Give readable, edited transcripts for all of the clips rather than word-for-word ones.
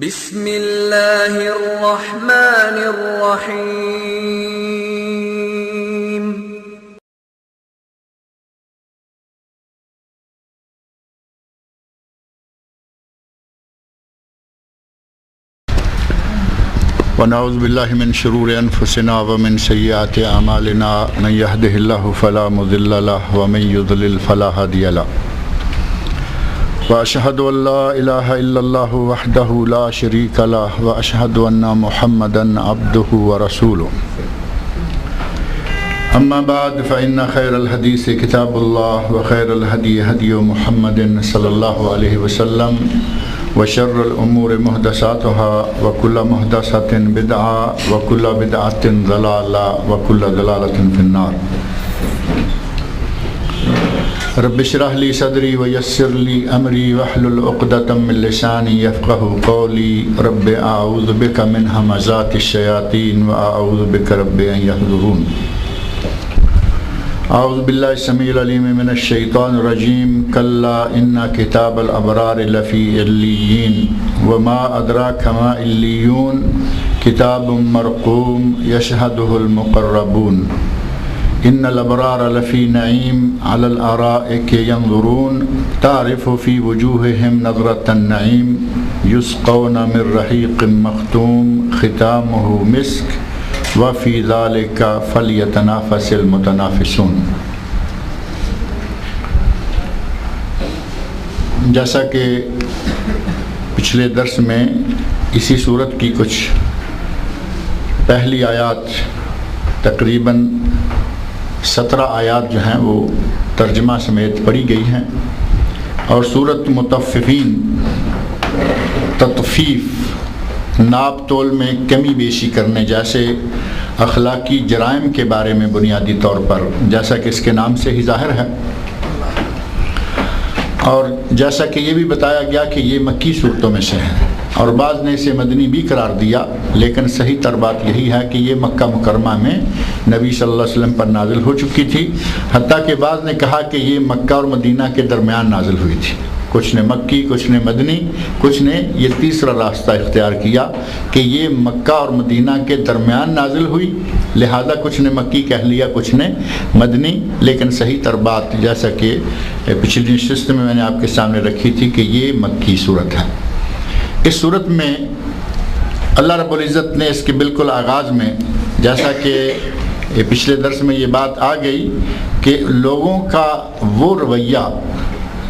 بسم اللہ الرحمن الرحیم ونعوذ باللہ من شرور انفسنا ومن سیئات اعمالنا من يهده الله فلا مضل له ومن يضلل فلا هادي له واشهد ان لا اله الا الله وحده لا شريك له واشهد ان محمدا عبده ورسوله اما بعد فان خير الحديث كتاب الله وخير الهدي هدي محمد صلى الله عليه وسلم وشر الامور محدثاتها وكل محدثة بدعة وكل بدعة ضلالة وكل ضلالة في النار رب اشرح لي صدري ويسر لي امري واحلل عقدة من لساني يفقهوا قولي رب اعوذ بك من همزات الشياطين واعوذ بك رب ان يحضرون اعوذ باللہ السمیع العلیم من الشیطان الرجیم کلا ان کتاب الابرار لفی علیین وما ادراک ما علیون کتاب مرقوم یشہدہ المقربون ان الابرار لفی نعیم علی الارائک ینظرون تعرف فی وجوہہم نظرۃ النعیم یسقون من رحیق مختوم ختامہ مسک وفی ذالک فلیتنافس المتنافسون۔ جیسا کہ پچھلے درس میں اسی صورت کی کچھ پہلی آیات تقریباً 17 آیات جو ہیں وہ ترجمہ سمیت پڑھی گئی ہیں، اور صورت مطففین تطفیف ناپ تول میں کمی بیشی کرنے جیسے اخلاقی جرائم کے بارے میں بنیادی طور پر، جیسا کہ اس کے نام سے ہی ظاہر ہے، اور جیسا کہ یہ بھی بتایا گیا کہ یہ مکی صورتوں میں سے ہے، اور بعض نے اسے مدنی بھی قرار دیا، لیکن صحیح تر بات یہی ہے کہ یہ مکہ مکرمہ میں نبی صلی اللہ علیہ وسلم پر نازل ہو چکی تھی، حتیٰ کہ بعض نے کہا کہ یہ مکہ اور مدینہ کے درمیان نازل ہوئی تھی، کچھ نے مکی، کچھ نے مدنی، کچھ نے یہ تیسرا راستہ اختیار کیا کہ یہ مکہ اور مدینہ کے درمیان نازل ہوئی، لہذا کچھ نے مکی کہہ لیا، کچھ نے مدنی، لیکن صحیح تر بات جیسا کہ پچھلی نشست میں میں نے آپ کے سامنے رکھی تھی کہ یہ مکی صورت ہے۔ اس صورت میں اللہ رب العزت نے اس کے بالکل آغاز میں، جیسا کہ پچھلے درس میں یہ بات آ گئی کہ لوگوں کا وہ رویہ،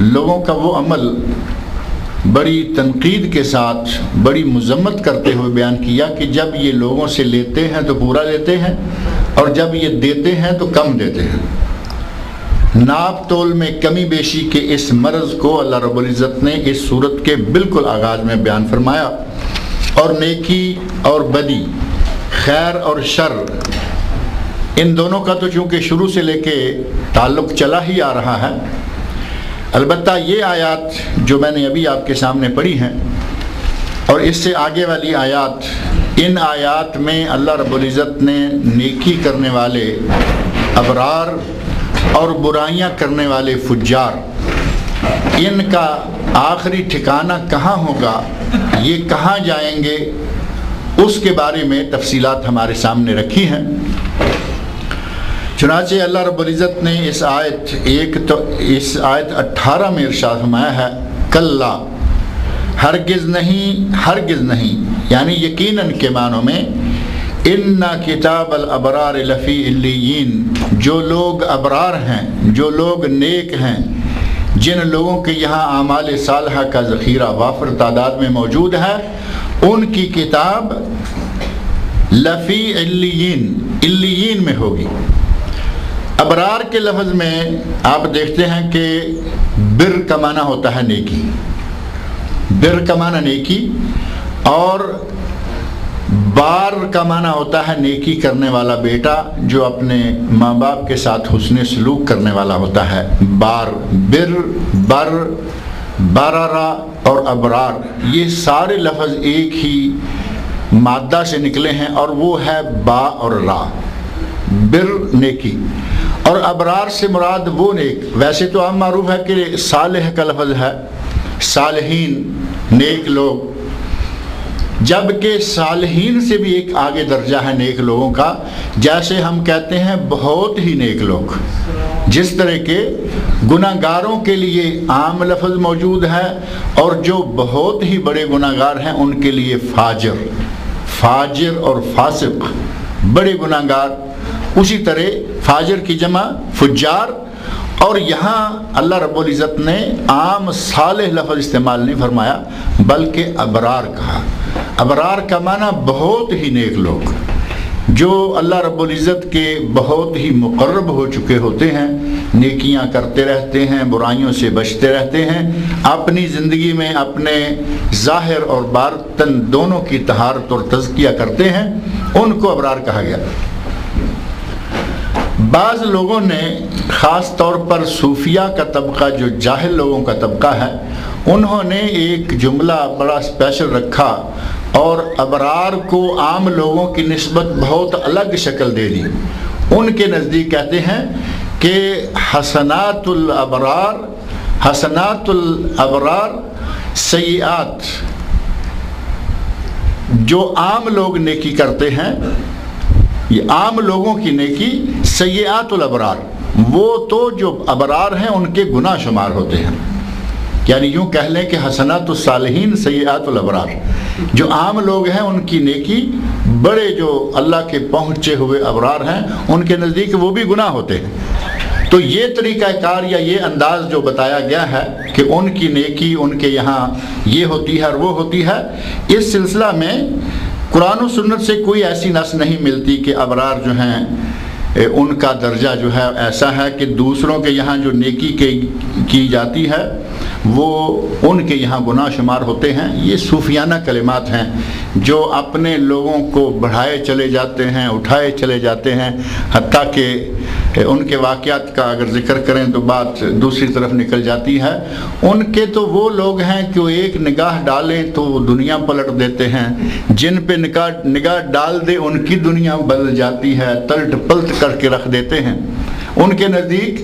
لوگوں کا وہ عمل بڑی تنقید کے ساتھ، بڑی مذمت کرتے ہوئے بیان کیا کہ جب یہ لوگوں سے لیتے ہیں تو پورا لیتے ہیں، اور جب یہ دیتے ہیں تو کم دیتے ہیں۔ ناپ تول میں کمی بیشی کے اس مرض کو اللہ رب العزت نے اس صورت کے بالکل آغاز میں بیان فرمایا، اور نیکی اور بدی، خیر اور شر، ان دونوں کا تو چونکہ شروع سے لے کے تعلق چلا ہی آ رہا ہے۔ البتہ یہ آیات جو میں نے ابھی آپ کے سامنے پڑھی ہیں اور اس سے آگے والی آیات، ان آیات میں اللہ رب العزت نے نیکی کرنے والے ابرار اور برائیاں کرنے والے فجار، ان کا آخری ٹھکانہ کہاں ہوگا، یہ کہاں جائیں گے، اس کے بارے میں تفصیلات ہمارے سامنے رکھی ہیں۔ چنانچہ اللہ رب العزت نے اس آیت 18 میں ارشاد فرمایا ہے، کلا، ہرگز نہیں، ہرگز نہیں، یعنی یقیناً کے معنوں میں، ان کتاب الابرار لفی علیین، جو لوگ ابرار ہیں، جو لوگ نیک ہیں، جن لوگوں کے یہاں اعمال صالحہ کا ذخیرہ وافر تعداد میں موجود ہے، ان کی کتاب لفی علیین، علیین میں ہوگی۔ ابرار کے لفظ میں آپ دیکھتے ہیں کہ بر کا معنی ہوتا ہے نیکی، بر کا معنی نیکی، اور بار کا معنی ہوتا ہے نیکی کرنے والا بیٹا جو اپنے ماں باپ کے ساتھ حسن سلوک کرنے والا ہوتا ہے۔ بار، بر، بر، برارا اور ابرار، یہ سارے لفظ ایک ہی مادہ سے نکلے ہیں، اور وہ ہے با اور را، بر نیکی، اور ابرار سے مراد وہ نیک، ویسے تو عام معروف ہے کہ صالح کا لفظ ہے، صالحین نیک لوگ، جبکہ صالحین سے بھی ایک آگے درجہ ہے نیک لوگوں کا. جیسے ہم کہتے ہیں بہت ہی نیک لوگ، جس طرح کے گناہگاروں کے لیے عام لفظ موجود ہے اور جو بہت ہی بڑے گناہگار ہیں ان کے لیے فاجر اور فاسق بڑے گناہگار. اسی طرح فاجر کی جمع فجار. اور یہاں اللہ رب العزت نے عام صالح لفظ استعمال نہیں فرمایا بلکہ ابرار کہا. ابرار کا معنی بہت ہی نیک لوگ، جو اللہ رب العزت کے بہت ہی مقرب ہو چکے ہوتے ہیں، نیکیاں کرتے رہتے ہیں، برائیوں سے بچتے رہتے ہیں، اپنی زندگی میں اپنے ظاہر اور باطن دونوں کی طہارت اور تزکیہ کرتے ہیں، ان کو ابرار کہا گیا. بعض لوگوں نے خاص طور پر صوفیہ کا طبقہ، جو جاہل لوگوں کا طبقہ ہے، انہوں نے ایک جملہ بڑا اسپیشل رکھا اور ابرار کو عام لوگوں کی نسبت بہت الگ شکل دے دی. ان کے نزدیک کہتے ہیں کہ حسنات الابرار سیئات. جو عام لوگ نیکی کرتے ہیں، یہ عام لوگوں کی نیکی، سیئات الابرار وہ تو جو ابرار ہیں ان کے گناہ شمار ہوتے ہیں. یعنی یوں کہہ لیں کہ حسنات الصالحین سیئات الابرار، جو عام لوگ ہیں ان کی نیکی، بڑے جو اللہ کے پہنچے ہوئے ابرار ہیں ان کے نزدیک وہ بھی گناہ ہوتے ہیں. تو یہ طریقہ کار یا یہ انداز جو بتایا گیا ہے کہ ان کی نیکی ان کے یہاں یہ ہوتی ہے اور وہ ہوتی ہے، اس سلسلہ میں قرآن و سنت سے کوئی ایسی نص نہیں ملتی کہ ابرار جو ہیں ان کا درجہ جو ہے ایسا ہے کہ دوسروں کے یہاں جو نیکی کی جاتی ہے وہ ان کے یہاں گناہ شمار ہوتے ہیں. یہ صوفیانہ کلمات ہیں جو اپنے لوگوں کو بڑھائے چلے جاتے ہیں، اٹھائے چلے جاتے ہیں، حتیٰ کہ ان کے واقعات کا اگر ذکر کریں تو بات دوسری طرف نکل جاتی ہے. ان کے تو وہ لوگ ہیں کہ وہ ایک نگاہ ڈالیں تو وہ دنیا پلٹ دیتے ہیں، جن پہ نگاہ ڈال دے ان کی دنیا بدل جاتی ہے، تلٹ پلٹ کر کے رکھ دیتے ہیں. ان کے نزدیک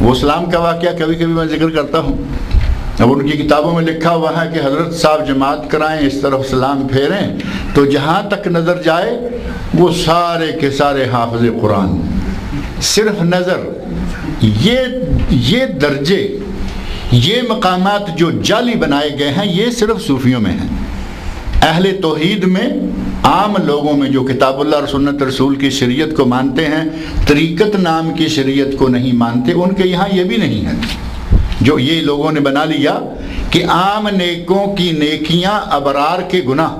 وہ اسلام کا واقعہ کبھی کبھی میں ذکر کرتا ہوں، اب ان کی کتابوں میں لکھا ہوا ہے کہ حضرت صاحب جماعت کرائیں، اس طرف سلام پھیریں تو جہاں تک نظر جائے وہ سارے کے سارے حافظ قرآن. صرف نظر. یہ درجے، یہ مقامات جو جعلی بنائے گئے ہیں یہ صرف صوفیوں میں ہیں. اہل توحید میں، عام لوگوں میں جو کتاب اللہ اور سنت رسول کی شریعت کو مانتے ہیں، طریقت نام کی شریعت کو نہیں مانتے، ان کے یہاں یہ بھی نہیں ہے. جو یہ لوگوں نے بنا لیا کہ عام نیکوں کی نیکیاں ابرار کے گناہ.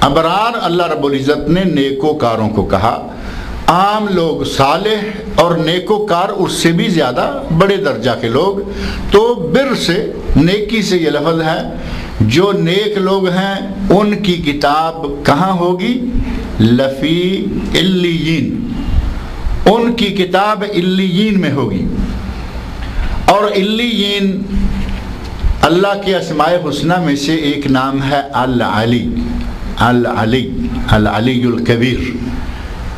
ابرار اللہ رب العزت نے نیکوکاروں کو کہا، عام لوگ صالح اور نیکوکار اس سے بھی زیادہ بڑے درجہ کے لوگ. تو بر سے، نیکی سے یہ لفظ ہے، جو نیک لوگ ہیں ان کی کتاب کہاں ہوگی؟ لفی علیین. ان کی کتاب علیین میں ہوگی. اور علیین اللہ کے اسماء حسنہ میں سے ایک نام ہے العلی. العلی، العلی الکبیر،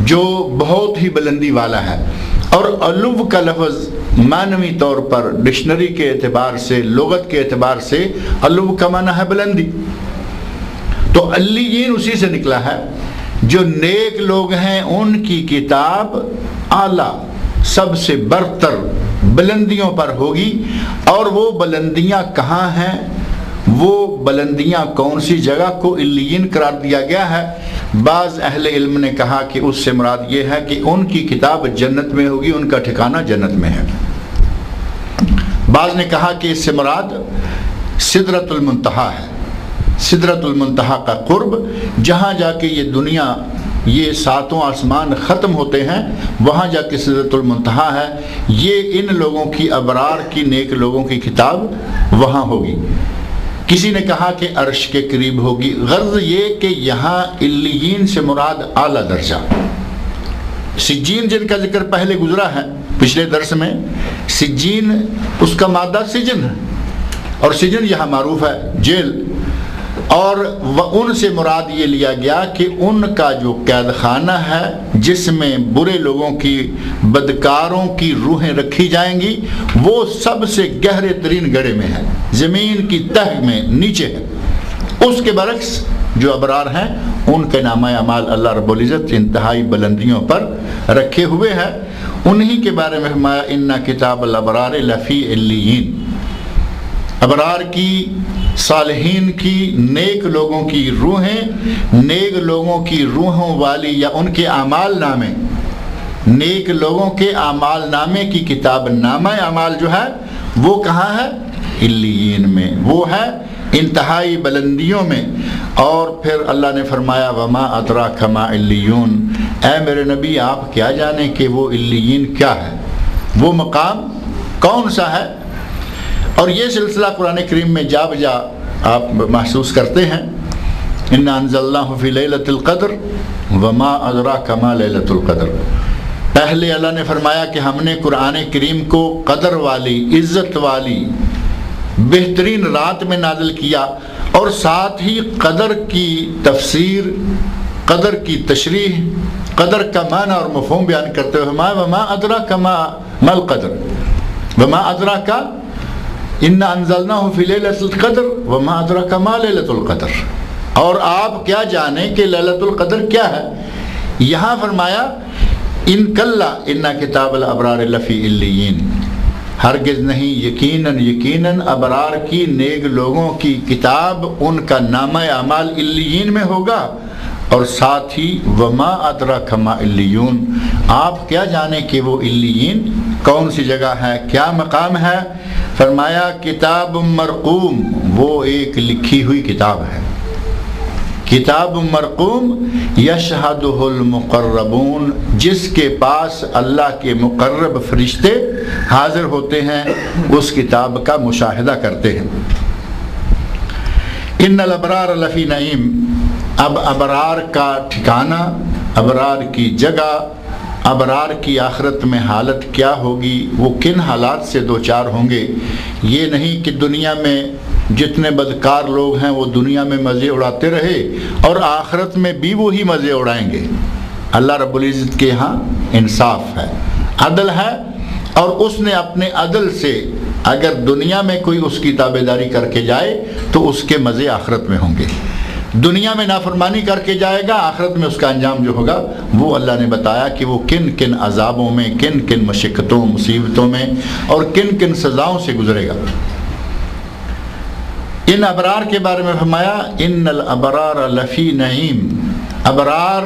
جو بہت ہی بلندی والا ہے. اور علو کا لفظ معنوی طور پر ڈکشنری کے اعتبار سے، لغت کے اعتبار سے علو کا معنی ہے بلندی. تو علیین اسی سے نکلا ہے. جو نیک لوگ ہیں ان کی کتاب اعلیٰ، سب سے برتر بلندیوں پر ہوگی. اور وہ بلندیاں کہاں ہیں؟ وہ بلندیاں کون سی جگہ کو علیین قرار دیا گیا ہے؟ بعض اہل علم نے کہا کہ اس سے مراد یہ ہے کہ ان کی کتاب جنت میں ہوگی، ان کا ٹھکانہ جنت میں ہے. بعض نے کہا کہ اس سے مراد سدرۃ المنتہا ہے. سدرۃ المنتہا کا قرب، جہاں جا کے یہ دنیا، یہ ساتوں آسمان ختم ہوتے ہیں، وہاں جا کے سدرۃ المنتہا ہے. یہ ان لوگوں کی، ابرار کی، نیک لوگوں کی کتاب وہاں ہوگی. کسی نے کہا کہ عرش کے قریب ہوگی. غرض یہ کہ یہاں علیین سے مراد اعلیٰ درجہ. سجین جن کا ذکر پہلے گزرا ہے پچھلے درس میں، سجین اس کا مادہ سجن ہے، اور سجن یہاں معروف ہے جیل. اور ان سے مراد یہ لیا گیا کہ ان کا جو قید خانہ ہے جس میں برے لوگوں کی، بدکاروں کی روحیں رکھی جائیں گی، وہ سب سے گہرے ترین گڑھے میں ہے، زمین کی تہ میں نیچے ہے. اس کے برعکس جو ابرار ہیں ان کے نامہ اعمال اللہ رب العزت انتہائی بلندیوں پر رکھے ہوئے ہیں. انہی کے بارے میں فرمایا ان کتاب الابرار لفی علیین. ابرار کی، صالحین کی، نیک لوگوں کی روحیں، نیک لوگوں کی روحوں والی یا ان کے اعمال نامے، نیک لوگوں کے اعمال نامے کی کتاب نامہ اعمال جو ہے وہ کہاں ہے؟ علیین میں، وہ ہے انتہائی بلندیوں میں. اور پھر اللہ نے فرمایا وما ادراک ما علیون، اے میرے نبی آپ کیا جانیں کہ وہ علیین کیا ہے، وہ مقام کون سا ہے. اور یہ سلسلہ قرآن کریم میں جا بجا آپ محسوس کرتے ہیں. انا انزلناہ فی لیلۃ القدر وما ادراک ما لیلۃ القدر. پہلے اللہ نے فرمایا کہ ہم نے قرآن کریم کو قدر والی، عزت والی، بہترین رات میں نازل کیا، اور ساتھ ہی قدر کی تفسیر، قدر کی تشریح، قدر کا معنی اور مفہوم بیان کرتے ہوئے وما ادراک ما القدر، وما ادراک انا انزلناہ فی لیلۃ القدر وما ادراک ما لیلۃ القدر. اور آپ کیا جانیں کہ لیلۃ القدر کیا ہے. یہاں فرمایا ان کلا ان کتاب الابرار لفی علیین، ہرگز نہیں، یقیناً ابرار کی، نیک لوگوں کی کتاب، ان کا نامہ اعمال علیین میں ہوگا. اور ساتھ ہی وما ادراک ما علیون، آپ کیا جانیں کہ وہ علیین کون سی جگہ ہے، کیا مقام ہے. فرمایا کتاب مرقوم، وہ ایک لکھی ہوئی کتاب ہے. کتاب مرقوم یشہدہ المقربون، جس کے پاس اللہ کے مقرب فرشتے حاضر ہوتے ہیں، اس کتاب کا مشاہدہ کرتے ہیں. ان الابرار لفی نعیم، اب ابرار کا ٹھکانہ، ابرار کی جگہ، ابرار کی آخرت میں حالت کیا ہوگی، وہ کن حالات سے دوچار ہوں گے. یہ نہیں کہ دنیا میں جتنے بدکار لوگ ہیں وہ دنیا میں مزے اڑاتے رہے اور آخرت میں بھی وہی مزے اڑائیں گے. اللہ رب العزت کے ہاں انصاف ہے، عدل ہے، اور اس نے اپنے عدل سے اگر دنیا میں کوئی اس کی تابعداری کر کے جائے تو اس کے مزے آخرت میں ہوں گے. دنیا میں نافرمانی کر کے جائے گا، آخرت میں اس کا انجام جو ہوگا وہ اللہ نے بتایا کہ وہ کن کن عذابوں میں، کن کن مشقتوں، مصیبتوں میں اور کن کن سزاؤں سے گزرے گا. ان ابرار کے بارے میں فرمایا ان الابرار لفی نعیم، ابرار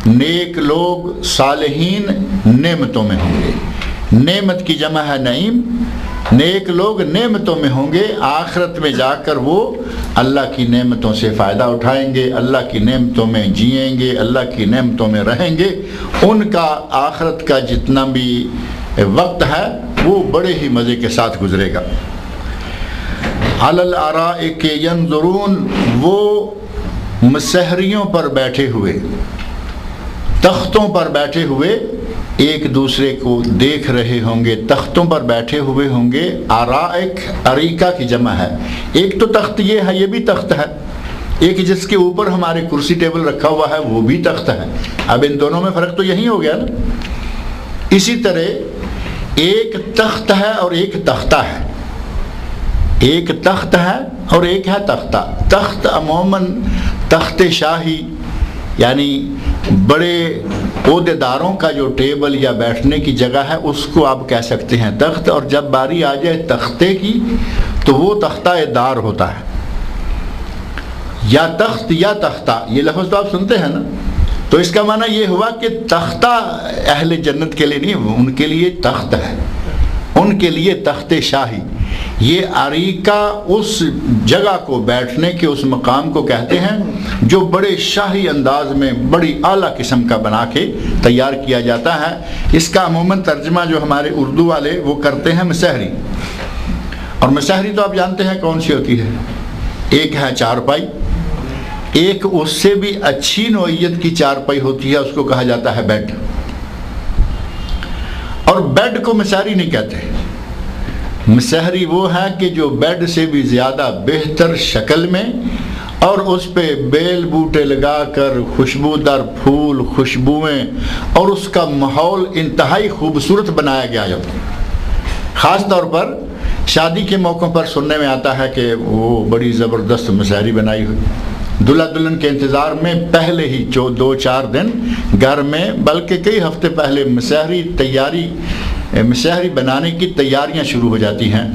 نیک لوگ، صالحین نعمتوں میں ہوں گے. نعمت کی جمع ہے نعیم. نیک لوگ نعمتوں میں ہوں گے، آخرت میں جا کر وہ اللہ کی نعمتوں سے فائدہ اٹھائیں گے، اللہ کی نعمتوں میں جئیں گے، اللہ کی نعمتوں میں رہیں گے. ان کا آخرت کا جتنا بھی وقت ہے وہ بڑے ہی مزے کے ساتھ گزرے گا. علی الارائک ینظرون، وہ مسحریوں پر بیٹھے ہوئے، تختوں پر بیٹھے ہوئے ایک دوسرے کو دیکھ رہے ہوں گے. تختوں پر بیٹھے ہوئے ہوں گے. آرائک اریکہ کی جمع ہے. ایک تو تخت یہ ہے، یہ بھی تخت ہے. ایک جس کے اوپر ہمارے کرسی ٹیبل رکھا ہوا ہے وہ بھی تخت ہے. اب ان دونوں میں فرق تو یہی ہو گیا نا. اسی طرح ایک تخت ہے اور ایک تختہ ہے. ایک تخت ہے اور ایک ہے تختہ. تخت عموماً تخت شاہی یعنی بڑے عہدے داروں کا جو ٹیبل یا بیٹھنے کی جگہ ہے اس کو آپ کہہ سکتے ہیں تخت. اور جب باری آ جائے تختے کی تو وہ تختہ دار ہوتا ہے. یا تخت یا تختہ، یہ لفظ تو آپ سنتے ہیں نا. تو اس کا معنی یہ ہوا کہ تختہ اہل جنت کے لیے نہیں، ان کے لیے تخت ہے، ان کے لیے تخت شاہی. یہ اریکہ اس جگہ کو، بیٹھنے کے اس مقام کو کہتے ہیں جو بڑے شاہی انداز میں بڑی اعلیٰ قسم کا بنا کے تیار کیا جاتا ہے. اس کا عموماً ترجمہ جو ہمارے اردو والے وہ کرتے ہیں مسحری. اور مسحری تو آپ جانتے ہیں کون سی ہوتی ہے. ایک ہے چارپائی، ایک اس سے بھی اچھی نوعیت کی چارپائی ہوتی ہے، اس کو کہا جاتا ہے بیڈ. اور بیڈ کو مسحری نہیں کہتے. مسحری وہ ہے کہ جو بیڈ سے بھی زیادہ بہتر شکل میں اور اس پہ بیل بوٹے لگا کر خوشبودار پھول، خوشبوئیں اور اس کا ماحول انتہائی خوبصورت بنایا گیا ہے. خاص طور پر شادی کے موقعوں پر سننے میں آتا ہے کہ وہ بڑی زبردست مسحری بنائی ہوئی، دلہا دلہن کے انتظار میں پہلے ہی 2-4 دن گھر میں بلکہ کئی ہفتے پہلے مسحری بنانے کی تیاریاں شروع ہو جاتی ہیں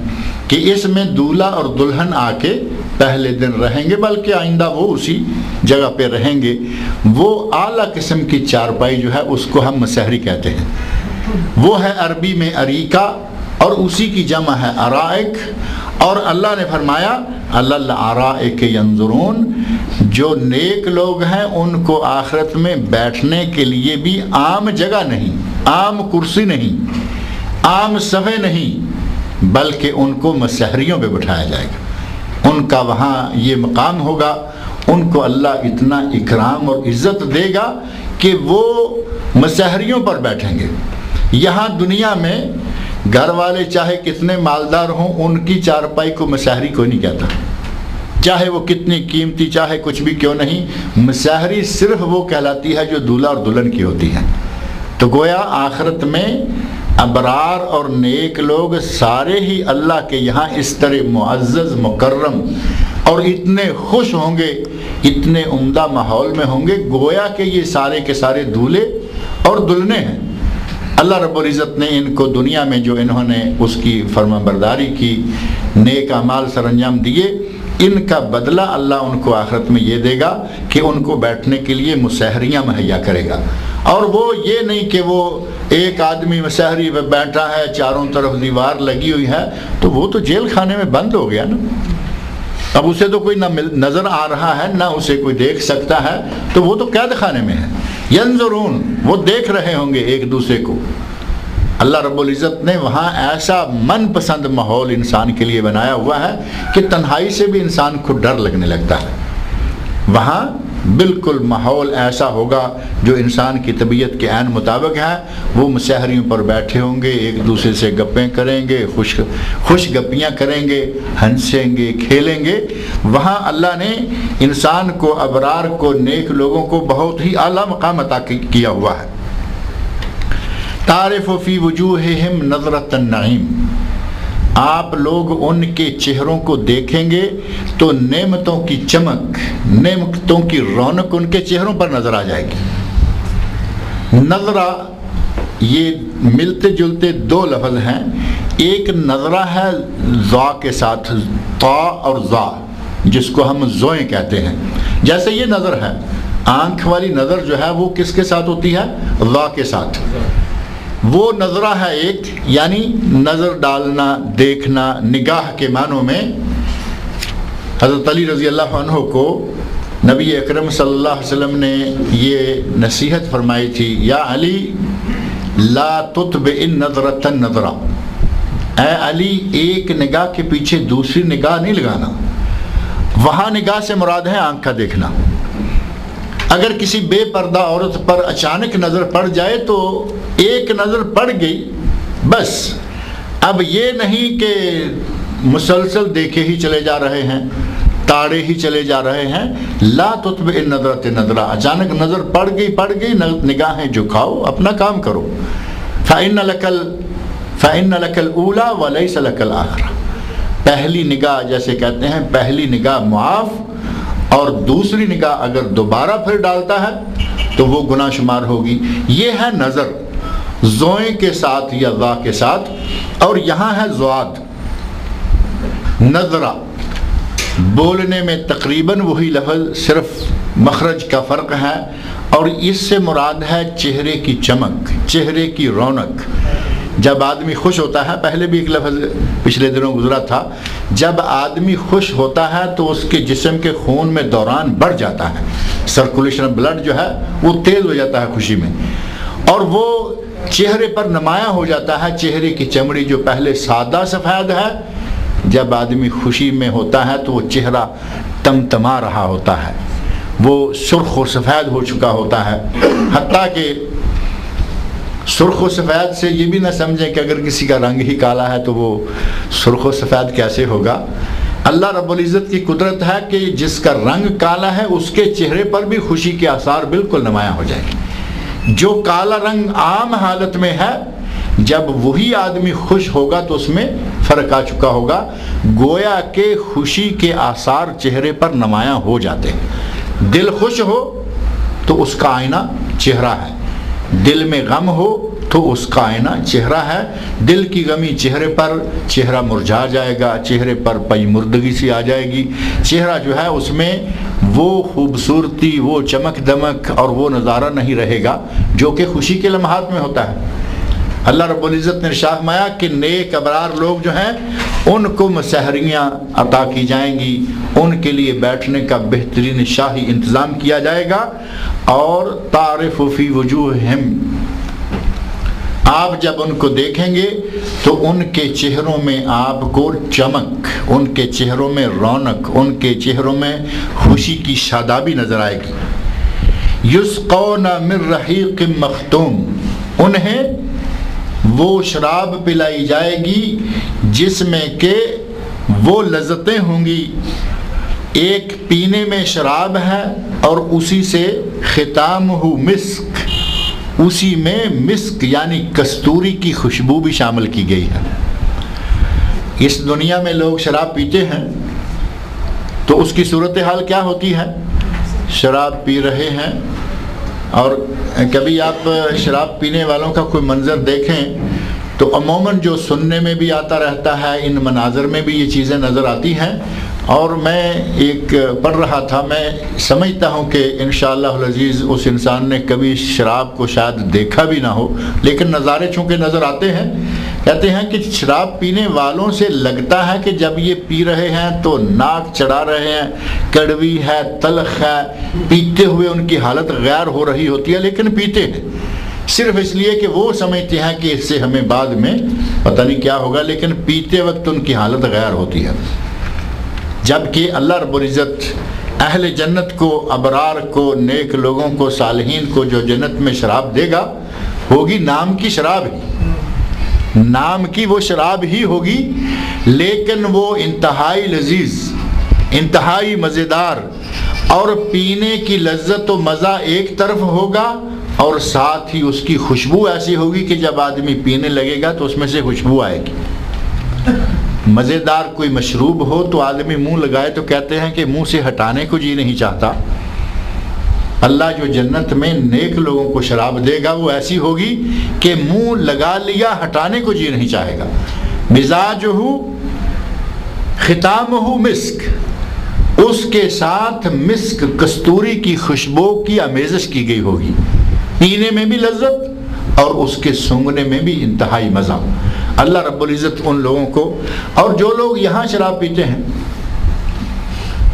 کہ اس میں دولہا اور دلہن آ کے پہلے دن رہیں گے، بلکہ آئندہ وہ اسی جگہ پہ رہیں گے۔ وہ اعلیٰ قسم کی چارپائی جو ہے اس کو ہم مسحری کہتے ہیں، وہ ہے عربی میں اریکہ اور اسی کی جمع ہے ارائک۔ اور اللہ نے فرمایا الارائک ینظرون، جو نیک لوگ ہیں ان کو آخرت میں بیٹھنے کے لیے بھی عام جگہ نہیں، عام کرسی نہیں، عام صفحے نہیں، بلکہ ان کو مسحریوں پہ بٹھایا جائے گا، ان کا وہاں یہ مقام ہوگا، ان کو اللہ اتنا اکرام اور عزت دے گا کہ وہ مسحریوں پر بیٹھیں گے۔ یہاں دنیا میں گھر والے چاہے کتنے مالدار ہوں، ان کی چارپائی کو مسحری کوئی نہیں کہتا، چاہے وہ کتنی قیمتی، چاہے کچھ بھی کیوں نہیں، مسحری صرف وہ کہلاتی ہے جو دولہا اور دلہن کی ہوتی ہے۔ تو گویا آخرت میں ابرار اور نیک لوگ سارے ہی اللہ کے یہاں اس طرح معزز مکرم اور اتنے خوش ہوں گے، اتنے عمدہ ماحول میں ہوں گے، گویا کہ یہ سارے کے سارے دولہے اور دلہنیں ہیں۔ اللہ رب العزت نے ان کو دنیا میں جو انہوں نے اس کی فرما برداری کی، نیک اعمال سر انجام دیے، ان کا بدلہ اللہ ان کو آخرت میں یہ دے گا کہ ان کو بیٹھنے کے لیے مسحریاں مہیا کرے گا۔ اور وہ یہ نہیں کہ وہ ایک آدمی مسحری پہ بیٹھا ہے، چاروں طرف دیوار لگی ہوئی ہے، تو وہ تو جیل خانے میں بند ہو گیا نا، اب اسے تو کوئی نہ نظر آ رہا ہے، نہ اسے کوئی دیکھ سکتا ہے، تو وہ تو قید خانے میں ہے۔ ینظرون، وہ دیکھ رہے ہوں گے ایک دوسرے کو۔ اللہ رب العزت نے وہاں ایسا من پسند ماحول انسان کے لیے بنایا ہوا ہے کہ تنہائی سے بھی انسان کو ڈر لگنے لگتا ہے۔ وہاں بالکل ماحول ایسا ہوگا جو انسان کی طبیعت کے عین مطابق ہے، وہ مسحریوں پر بیٹھے ہوں گے، ایک دوسرے سے گپیں کریں گے، خوش گپیاں کریں گے، ہنسیں گے، کھیلیں گے۔ وہاں اللہ نے انسان کو، ابرار کو، نیک لوگوں کو بہت ہی اعلیٰ مقام عطا کیا ہوا ہے۔ تعرف فی وجوہہم نظرۃ النعیم، آپ لوگ ان کے چہروں کو دیکھیں گے تو نعمتوں کی چمک، نعمتوں کی رونق ان کے چہروں پر نظر آ جائے گی۔ نظرہ، یہ ملتے جلتے 2 لفظ ہیں، ایک نظرہ ہے ضا کے ساتھ، طا اور ضا، جس کو ہم زوئیں کہتے ہیں۔ جیسے یہ نظر ہے، آنکھ والی نظر جو ہے وہ کس کے ساتھ ہوتی ہے؟ ضا کے ساتھ۔ وہ نظرہ ہے ایک، یعنی نظر ڈالنا، دیکھنا، نگاہ کے معنوں میں۔ حضرت علی رضی اللہ عنہ کو نبی اکرم صلی اللہ علیہ وسلم نے یہ نصیحت فرمائی تھی، یا علی لا تتبع نظرۃ نظرہ، اے علی ایک نگاہ کے پیچھے دوسری نگاہ نہیں لگانا۔ وہاں نگاہ سے مراد ہے آنکھ کا دیکھنا۔ اگر کسی بے پردہ عورت پر اچانک نظر پڑ جائے تو ایک نظر پڑ گئی بس، اب یہ نہیں کہ مسلسل دیکھے ہی چلے جا رہے ہیں، تاڑے ہی چلے جا رہے ہیں۔ لا تتبع نظرۃ نظرہ، اچانک نظر پڑ گئی نگاہیں جھکاؤ، اپنا کام کرو۔ فإن لك الأولى وليس لك الآخرة، پہلی نگاہ جیسے کہتے ہیں، پہلی نگاہ معاف، اور دوسری نگاہ اگر دوبارہ پھر ڈالتا ہے تو وہ گناہ شمار ہوگی۔ یہ ہے نظر زوئیں کے ساتھ یا ذا کے ساتھ، اور یہاں ہے زواد نظرہ۔ بولنے میں تقریباً وہی لفظ، صرف مخرج کا فرق ہے، اور اس سے مراد ہے چہرے کی چمک، چہرے کی رونق۔ جب آدمی خوش ہوتا ہے، پہلے بھی ایک لفظ پچھلے دنوں گزرا تھا، جب آدمی خوش ہوتا ہے تو اس کے جسم کے خون میں دوران بڑھ جاتا ہے، سرکولیشن بلڈ جو ہے وہ تیز ہو جاتا ہے خوشی میں، اور وہ چہرے پر نمایاں ہو جاتا ہے۔ چہرے کی چمڑی جو پہلے سادہ سفید ہے، جب آدمی خوشی میں ہوتا ہے تو وہ چہرہ تمتما رہا ہوتا ہے، وہ سرخ و سفید ہو چکا ہوتا ہے۔ حتیٰ کہ سرخ و سفید سے یہ بھی نہ سمجھیں کہ اگر کسی کا رنگ ہی کالا ہے تو وہ سرخ و سفید کیسے ہوگا۔ اللہ رب العزت کی قدرت ہے کہ جس کا رنگ کالا ہے اس کے چہرے پر بھی خوشی کے آثار بالکل نمایاں ہو جائیں گے۔ جو کالا رنگ عام حالت میں ہے، جب وہی آدمی خوش ہوگا تو اس میں فرق آ چکا ہوگا، گویا کہ خوشی کے آثار چہرے پر نمایاں ہو جاتے ہیں۔ دل خوش ہو تو اس کا آئینہ چہرہ ہے، دل میں غم ہو تو اس کا آئینہ چہرہ ہے۔ دل کی غمی چہرے پر، چہرہ مرجھا جائے گا، چہرے پر پیمردگی سی آ جائے گی، چہرہ جو ہے اس میں وہ خوبصورتی، وہ چمک دمک اور وہ نظارہ نہیں رہے گا جو کہ خوشی کے لمحات میں ہوتا ہے۔ اللہ رب العزت نے ارشاد فرمایا کہ نیک ابرار لوگ جو ہیں ان کو مسحریاں عطا کی جائیں گی، ان کے لیے بیٹھنے کا بہترین شاہی انتظام کیا جائے گا، اور تعرف فی وجوہہم، آپ جب ان کو دیکھیں گے تو ان کے چہروں میں آپ کو چمک، ان کے چہروں میں رونق، ان کے چہروں میں خوشی کی شادابی نظر آئے گی۔ یسقون من رحیق مختوم، انہیں وہ شراب پلائی جائے گی جس میں کہ وہ لذتیں ہوں گی، ایک پینے میں شراب ہے اور اسی سے ختامہ مسک، اسی میں مسک یعنی کستوری کی خوشبو بھی شامل کی گئی ہے۔ اس دنیا میں لوگ شراب پیتے ہیں تو اس کی صورتحال کیا ہوتی ہے؟ شراب پی رہے ہیں، اور کبھی آپ شراب پینے والوں کا کوئی منظر دیکھیں تو عموماً جو سننے میں بھی آتا رہتا ہے، ان مناظر میں بھی یہ چیزیں نظر آتی ہیں، اور میں ایک پڑھ رہا تھا، میں سمجھتا ہوں کہ انشاءاللہ العزیز اس انسان نے کبھی شراب کو شاید دیکھا بھی نہ ہو، لیکن نظارے چونکہ نظر آتے ہیں، کہتے ہیں کہ شراب پینے والوں سے لگتا ہے کہ جب یہ پی رہے ہیں تو ناک چڑھا رہے ہیں، کڑوی ہے، تلخ ہے، پیتے ہوئے ان کی حالت غیر ہو رہی ہوتی ہے، لیکن پیتے ہیں صرف اس لیے کہ وہ سمجھتے ہیں کہ اس سے ہمیں بعد میں پتہ نہیں کیا ہوگا، لیکن پیتے وقت ان کی حالت غیر ہوتی ہے۔ جبکہ اللہ رب العزت اہل جنت کو، ابرار کو، نیک لوگوں کو، صالحین کو جو جنت میں شراب دے گا، ہوگی نام کی شراب ہی، نام کی وہ شراب ہی ہوگی، لیکن وہ انتہائی لذیذ، انتہائی مزیدار، اور پینے کی لذت و مزہ ایک طرف ہوگا، اور ساتھ ہی اس کی خوشبو ایسی ہوگی کہ جب آدمی پینے لگے گا تو اس میں سے خوشبو آئے گی۔ مزیدار کوئی مشروب ہو تو آدمی منہ لگائے تو کہتے ہیں کہ منہ سے ہٹانے کو جی نہیں چاہتا۔ اللہ جو جنت میں نیک لوگوں کو شراب دے گا وہ ایسی ہوگی کہ منہ لگا لیا، ہٹانے کو جی نہیں چاہے گا۔ مزاجہ ختامہ مسک، اس کے ساتھ مسک کستوری کی خوشبو کی آمیزش کی گئی ہوگی، پینے میں بھی لذت اور اس کے سونگھنے میں بھی انتہائی مزہ۔ اللہ رب العزت ان لوگوں کو، اور جو لوگ یہاں شراب پیتے ہیں،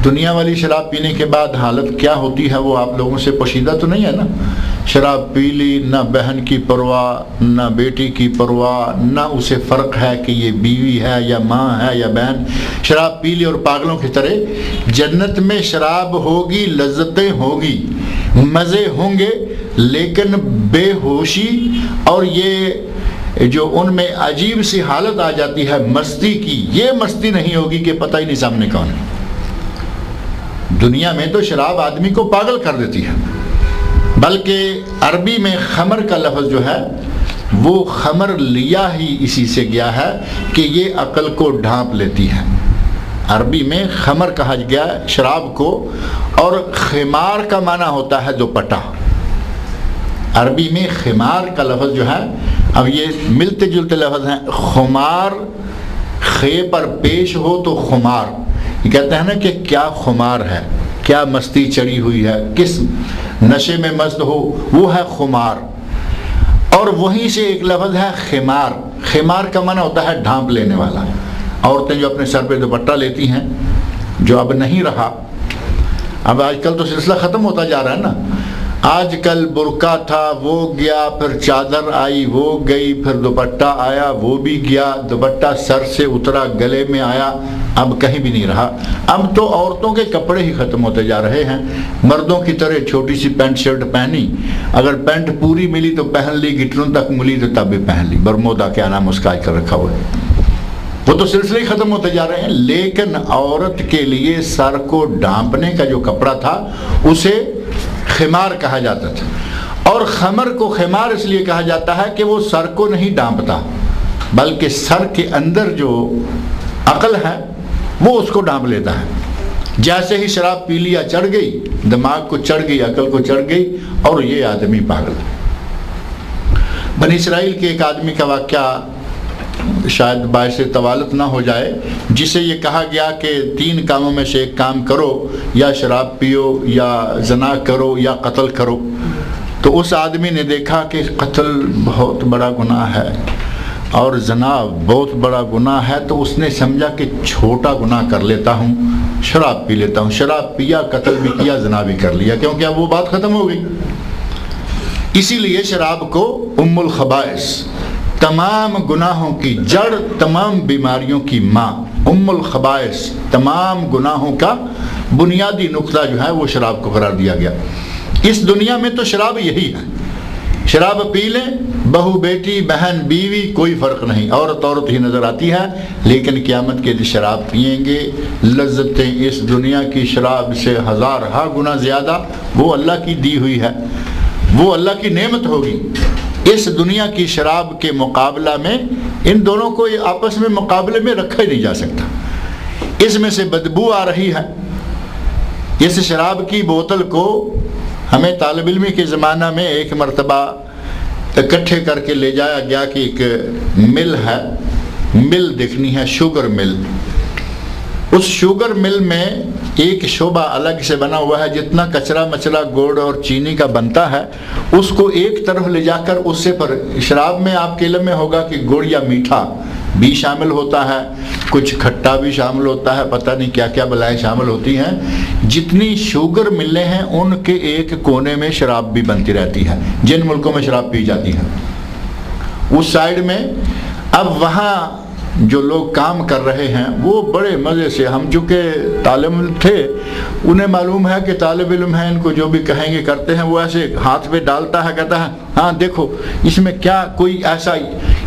دنیا والی شراب پینے کے بعد حالت کیا ہوتی ہے وہ آپ لوگوں سے پوشیدہ تو نہیں ہے نا۔ شراب پی لی، نہ بہن کی پرواہ، نہ بیٹی کی پرواہ، نہ اسے فرق ہے کہ یہ بیوی ہے یا ماں ہے یا بہن، شراب پی لی اور پاگلوں کی طرح۔ جنت میں شراب ہوگی، لذتیں ہوگی، مزے ہوں گے، لیکن بے ہوشی اور یہ جو ان میں عجیب سی حالت آ جاتی ہے مستی کی، یہ مستی نہیں ہوگی کہ پتہ ہی نہیں سامنے کون ہے۔ دنیا میں تو شراب آدمی کو پاگل کر دیتی ہے، بلکہ عربی میں خمر کا لفظ جو ہے وہ خمر لیا ہی اسی سے گیا ہے کہ یہ عقل کو ڈھانپ لیتی ہے۔ عربی میں خمر کہا گیا شراب کو، اور خمار کا معنی ہوتا ہے دوپٹہ۔ عربی میں خمار کا لفظ جو ہے، اب یہ ملتے جلتے لفظ ہیں، خمار، خے پر پیش ہو تو خمار، یہ کہتے ہیں نا کہ کیا خمار ہے، کیا مستی چڑھی ہوئی ہے، کس نشے میں مست ہو، وہ ہے خمار۔ اور وہیں سے ایک لفظ ہے خمار، خمار کا معنی ہوتا ہے ڈھانپ لینے والا۔ عورتیں جو اپنے سر پہ دوپٹہ لیتی ہیں، جو اب نہیں رہا، اب آج کل تو سلسلہ ختم ہوتا جا رہا ہے نا، آج کل برقع تھا وہ گیا، پھر چادر آئی وہ گئی، پھر دوپٹہ آیا وہ بھی گیا، دوپٹہ سر سے اترا گلے میں آیا، اب کہیں بھی نہیں رہا۔ اب تو عورتوں کے کپڑے ہی ختم ہوتے جا رہے ہیں، مردوں کی طرح چھوٹی سی پینٹ شرٹ پہنی، اگر پینٹ پوری ملی تو پہن لی، گٹروں تک ملی تو تب بھی پہن لی، برمودا کیا نام اس کا آج کل رکھا ہوا ہے، وہ تو سلسلے ہی ختم ہوتے جا رہے ہیں۔ لیکن عورت کے لیے سر کو ڈھانپنے کا جو کپڑا تھا اسے خمار کہا جاتا تھا، اور خمر کو خمار اس لیے کہا جاتا ہے کہ وہ سر کو نہیں ڈھانپتا، بلکہ سر کے اندر جو عقل ہے وہ اس کو ڈھانپ لیتا ہے. جیسے ہی شراب پی لیا چڑھ گئی، دماغ کو چڑھ گئی، عقل کو چڑھ گئی، اور یہ آدمی پاگل. بنی اسرائیل کے ایک آدمی کا واقعہ شاید باعث طوالت نہ ہو جائے، جسے یہ کہا گیا کہ 3 کاموں میں سے ایک کام کرو، یا شراب پیو، یا زنا کرو، یا قتل کرو. تو اس آدمی نے دیکھا کہ قتل بہت بڑا گناہ ہے اور زنا بہت بڑا گناہ ہے، تو اس نے سمجھا کہ چھوٹا گناہ کر لیتا ہوں، شراب پی لیتا ہوں. شراب پیا، قتل بھی کیا، زنا بھی کر لیا، کیونکہ اب وہ بات ختم ہو گئی. اسی لیے شراب کو ام الخبائث، تمام گناہوں کی جڑ، تمام بیماریوں کی ماں، ام الخبائث، تمام گناہوں کا بنیادی نقطہ جو ہے وہ شراب کو قرار دیا گیا. اس دنیا میں تو شراب یہی ہے. شراب پی لیں، بہو بیٹی بہن بیوی کوئی فرق نہیں، عورت عورت ہی نظر آتی ہے. لیکن قیامت کے دن شراب پئیں گے، لذتیں اس دنیا کی شراب سے 1000 گنا زیادہ وہ اللہ کی دی ہوئی ہے، وہ اللہ کی نعمت ہوگی. اس دنیا کی شراب کے مقابلہ میں ان دونوں کو آپس میں مقابلے میں رکھا ہی نہیں جا سکتا. اس میں سے بدبو آ رہی ہے. اس شراب کی بوتل کو ہمیں طالب علمی کے زمانہ میں ایک مرتبہ اکٹھے کر کے لے جایا گیا کہ ایک مل ہے، مل دیکھنی ہے، شوگر مل. اس شوگر مل میں ایک شعبہ الگ سے بنا ہوا ہے. جتنا کچرا مچرا گوڑ اور چینی کا بنتا ہے اس کو ایک طرف لے جا کر اس سے پر شراب میں آپ کے علم میں ہوگا کہ گڑ یا میٹھا بھی شامل ہوتا ہے، کچھ کھٹا بھی شامل ہوتا ہے، پتہ نہیں کیا کیا بلائیں شامل ہوتی ہیں. جتنی شوگر ملیں ہیں ان کے ایک کونے میں شراب بھی بنتی رہتی ہے. جن ملکوں میں شراب پی جاتی ہے اس سائیڈ میں، اب وہاں جو لوگ کام کر رہے ہیں وہ بڑے مزے سے، ہم چونکہ طالب علم تھے انہیں معلوم ہے کہ طالب علم ہیں، ان کو جو بھی کہیں گے کرتے ہیں. وہ ایسے ہاتھ پہ ڈالتا ہے، کہتا ہے ہاں دیکھو اس میں کیا کوئی ایسا،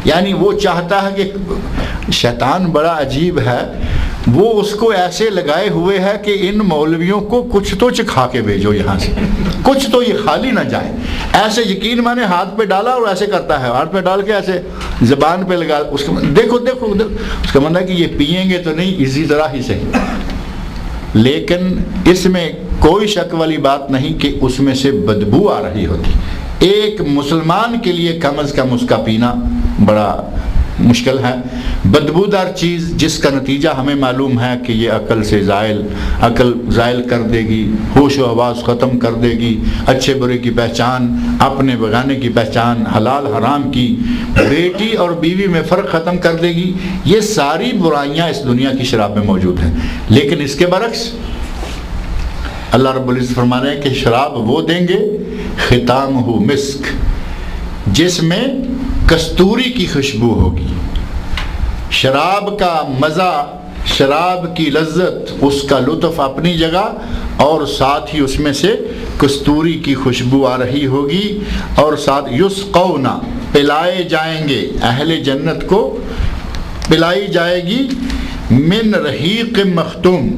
یعنی وہ چاہتا ہے کہ شیطان بڑا عجیب ہے، وہ اس کو ایسے لگائے ہوئے ہے کہ ان مولویوں کو کچھ تو چکھا کے بھیجو یہاں سے، کچھ تو یہ خالی نہ جائے. ایسے یقین مانے ہاتھ پہ ڈالا اور ایسے کرتا ہے، ہاتھ پہ ڈال کے ایسے زبان پہ لگا، اس کا دیکھو دیکھو، اس کا مطلب ہے کہ یہ پئیں گے تو نہیں، اسی طرح ہی سے. لیکن اس میں کوئی شک والی بات نہیں کہ اس میں سے بدبو آ رہی ہوتی. ایک مسلمان کے لیے کم از کم اس کا پینا بڑا مشکل ہے. بدبودار چیز جس کا نتیجہ ہمیں معلوم ہے کہ یہ عقل سے عقل زائل کر دے گی، ہوش و حواس ختم کر دے گی، اچھے برے کی پہچان، اپنے بگانے کی پہچان، حلال حرام کی، بیٹی اور بیوی میں فرق ختم کر دے گی. یہ ساری برائیاں اس دنیا کی شراب میں موجود ہیں. لیکن اس کے برعکس اللہ رب العزت فرما رہے ہیں کہ شراب وہ دیں گے ختامہ مسک، جس میں کستوری کی خوشبو ہوگی. شراب کا مزہ، شراب کی لذت، اس کا لطف اپنی جگہ، اور ساتھ ہی اس میں سے کستوری کی خوشبو آ رہی ہوگی. اور ساتھ یسقون، پلائے جائیں گے، اہل جنت کو پلائی جائے گی، من رحیق مختوم،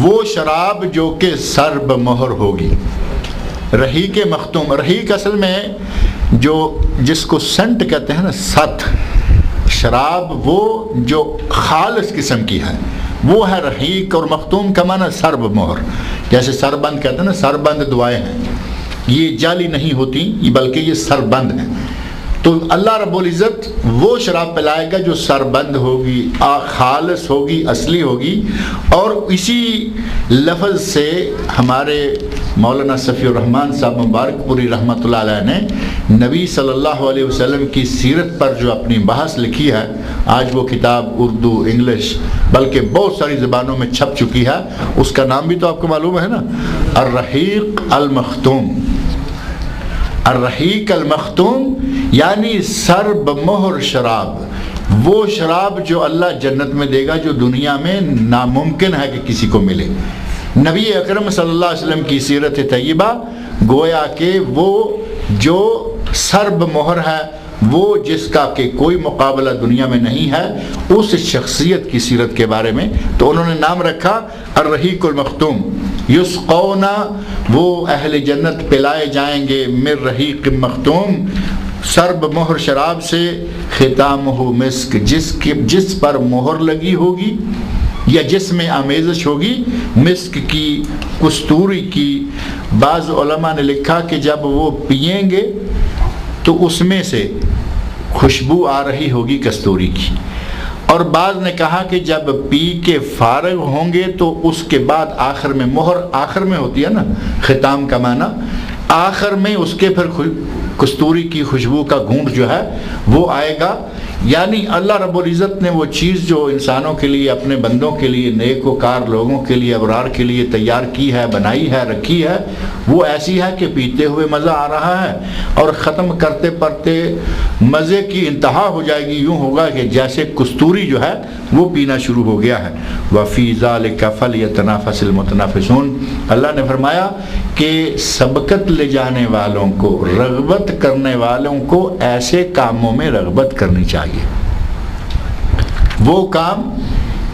وہ شراب جو کہ سرب مہر ہوگی. رحیق مختوم، رحیق اصل میں جو جس کو سنٹ کہتے ہیں نا، ست، شراب وہ جو خالص قسم کی ہے وہ ہے رحیق. اور مختوم کا معنی سرب مہر، جیسے سربند کہتے ہیں نا، سربند دعائیں ہیں، یہ جعلی نہیں ہوتی بلکہ یہ سربند ہیں. تو اللہ رب العزت وہ شراب پلائے گا جو سربند ہوگی، خالص ہوگی، اصلی ہوگی. اور اسی لفظ سے ہمارے مولانا صفی الرحمن صاحب مبارک پوری رحمۃ اللہ علیہ نے نبی صلی اللہ علیہ وسلم کی سیرت پر جو اپنی بحث لکھی ہے، آج وہ کتاب اردو، انگلش، بلکہ بہت ساری زبانوں میں چھپ چکی ہے. اس کا نام بھی تو آپ کو معلوم ہے نا، الرحیق المختوم. الرحیق المختوم یعنی سرب مہر شراب، وہ شراب جو اللہ جنت میں دے گا، جو دنیا میں ناممکن ہے کہ کسی کو ملے. نبی اکرم صلی اللہ علیہ وسلم کی سیرت طیبہ گویا کہ وہ جو سرب مہر ہے، وہ جس کا کہ کوئی مقابلہ دنیا میں نہیں ہے، اس شخصیت کی سیرت کے بارے میں تو انہوں نے نام رکھا الرحیق المختوم. یسقون، وہ اہل جنت پلائے جائیں گے، من رحیق مختوم، سرب مہر شراب سے، ختامہ مسک جس پر مہر لگی ہوگی یا جس میں آمیزش ہوگی مسک کی، کستوری کی۔ بعض علماء نے لکھا کہ جب وہ پئیں گے تو اس میں سے خوشبو آ رہی ہوگی کستوری کی، اور بعض نے کہا کہ جب پی کے فارغ ہوں گے تو اس کے بعد آخر میں، مہر آخر میں ہوتی ہے نا، ختام کا معنی آخر میں، اس کے پھر کستوری کی خوشبو کا گھونٹ جو ہے وہ آئے گا۔ یعنی اللہ رب العزت نے وہ چیز جو انسانوں کے لیے، اپنے بندوں کے لیے، نیک وکار لوگوں کے لیے، ابرار کے لیے تیار کی ہے، بنائی ہے، رکھی ہے، وہ ایسی ہے کہ پیتے ہوئے مزہ آ رہا ہے، اور ختم کرتے پڑتے مزے کی انتہا ہو جائے گی، یوں ہوگا کہ جیسے کستوری جو ہے وہ پینا شروع ہو گیا ہے۔ وَفِي ذَلِكَ فَلْيَتَنَافَسِ الْمُتَنَافِسُونَ، اللہ نے فرمایا کہ سبقت لے جانے والوں کو، رغبت کرنے والوں کو ایسے کاموں میں رغبت کرنی چاہیے، وہ کام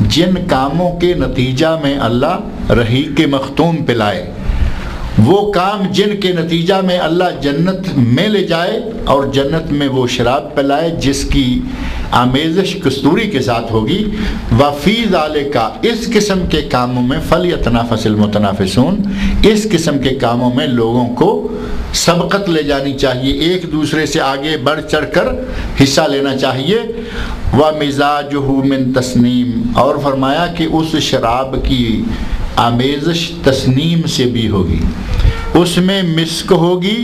جن کاموں کے نتیجہ میں اللہ رحیق مختوم پلائے، وہ کام جن کے نتیجہ میں اللہ جنت میں لے جائے اور جنت میں وہ شراب پلائے جس کی آمیزش کستوری کے ساتھ ہوگی۔ وفی ذالکا، اس قسم کے کاموں میں، فلیتنافس المتنافسون، اس قسم کے کاموں میں لوگوں کو سبقت لے جانی چاہیے، ایک دوسرے سے آگے بڑھ چڑھ کر حصہ لینا چاہیے۔ وَمِزَاجُهُ مِن تسنیم، اور فرمایا کہ اس شراب کی آمیزش تسنیم سے بھی ہوگی، اس میں مسک ہوگی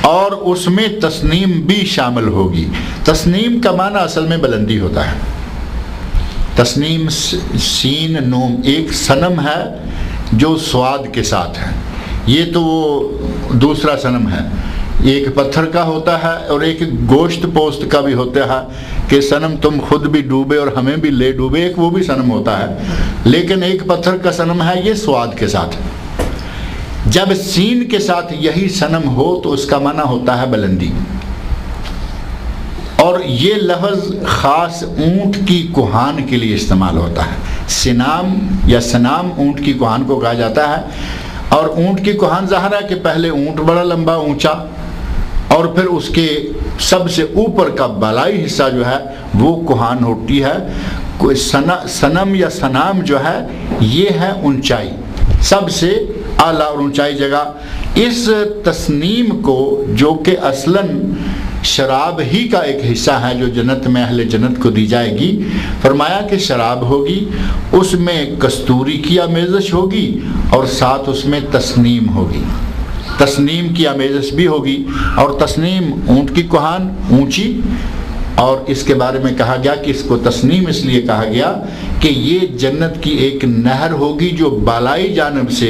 اور اس میں تسنیم بھی شامل ہوگی۔ تسنیم کا معنی اصل میں بلندی ہوتا ہے، تسنیم سین نوم، ایک صنم ہے جو سواد کے ساتھ ہے، یہ تو وہ دوسرا صنم ہے، ایک پتھر کا ہوتا ہے اور ایک گوشت پوست کا بھی ہوتا ہے کہ صنم تم خود بھی ڈوبے اور ہمیں بھی لے ڈوبے، ایک وہ بھی صنم ہوتا ہے، لیکن ایک پتھر کا صنم ہے، یہ سواد کے ساتھ۔ جب سین کے ساتھ یہی صنم ہو تو اس کا معنی ہوتا ہے بلندی، اور یہ لفظ خاص اونٹ کی کوہان کے لیے استعمال ہوتا ہے۔ سنام یا سنام اونٹ کی کوہان کو کہا جاتا ہے، اور اونٹ کی کوہان ظاہر ہے کہ پہلے اونٹ بڑا لمبا اونچا، اور پھر اس کے سب سے اوپر کا بالائی حصہ جو ہے وہ کوہان ہوتی ہے۔ سنم یا سنام جو ہے یہ ہے اونچائی، سب سے اعلیٰ اور اونچائی جگہ۔ اس تسنیم کو جو کہ اصلاً شراب ہی کا ایک حصہ ہے جو جنت میں اہل جنت کو دی جائے گی، فرمایا کہ شراب ہوگی، اس میں کستوری کی آمیزش ہوگی اور ساتھ اس میں تسنیم ہوگی، تسنیم کی آمیزش بھی ہوگی، اور تسنیم اونٹ کی کوہان اونچی، اور اس کے بارے میں کہا گیا کہ اس کو تسنیم اس لیے کہا گیا کہ یہ جنت کی ایک نہر ہوگی جو بالائی جانب سے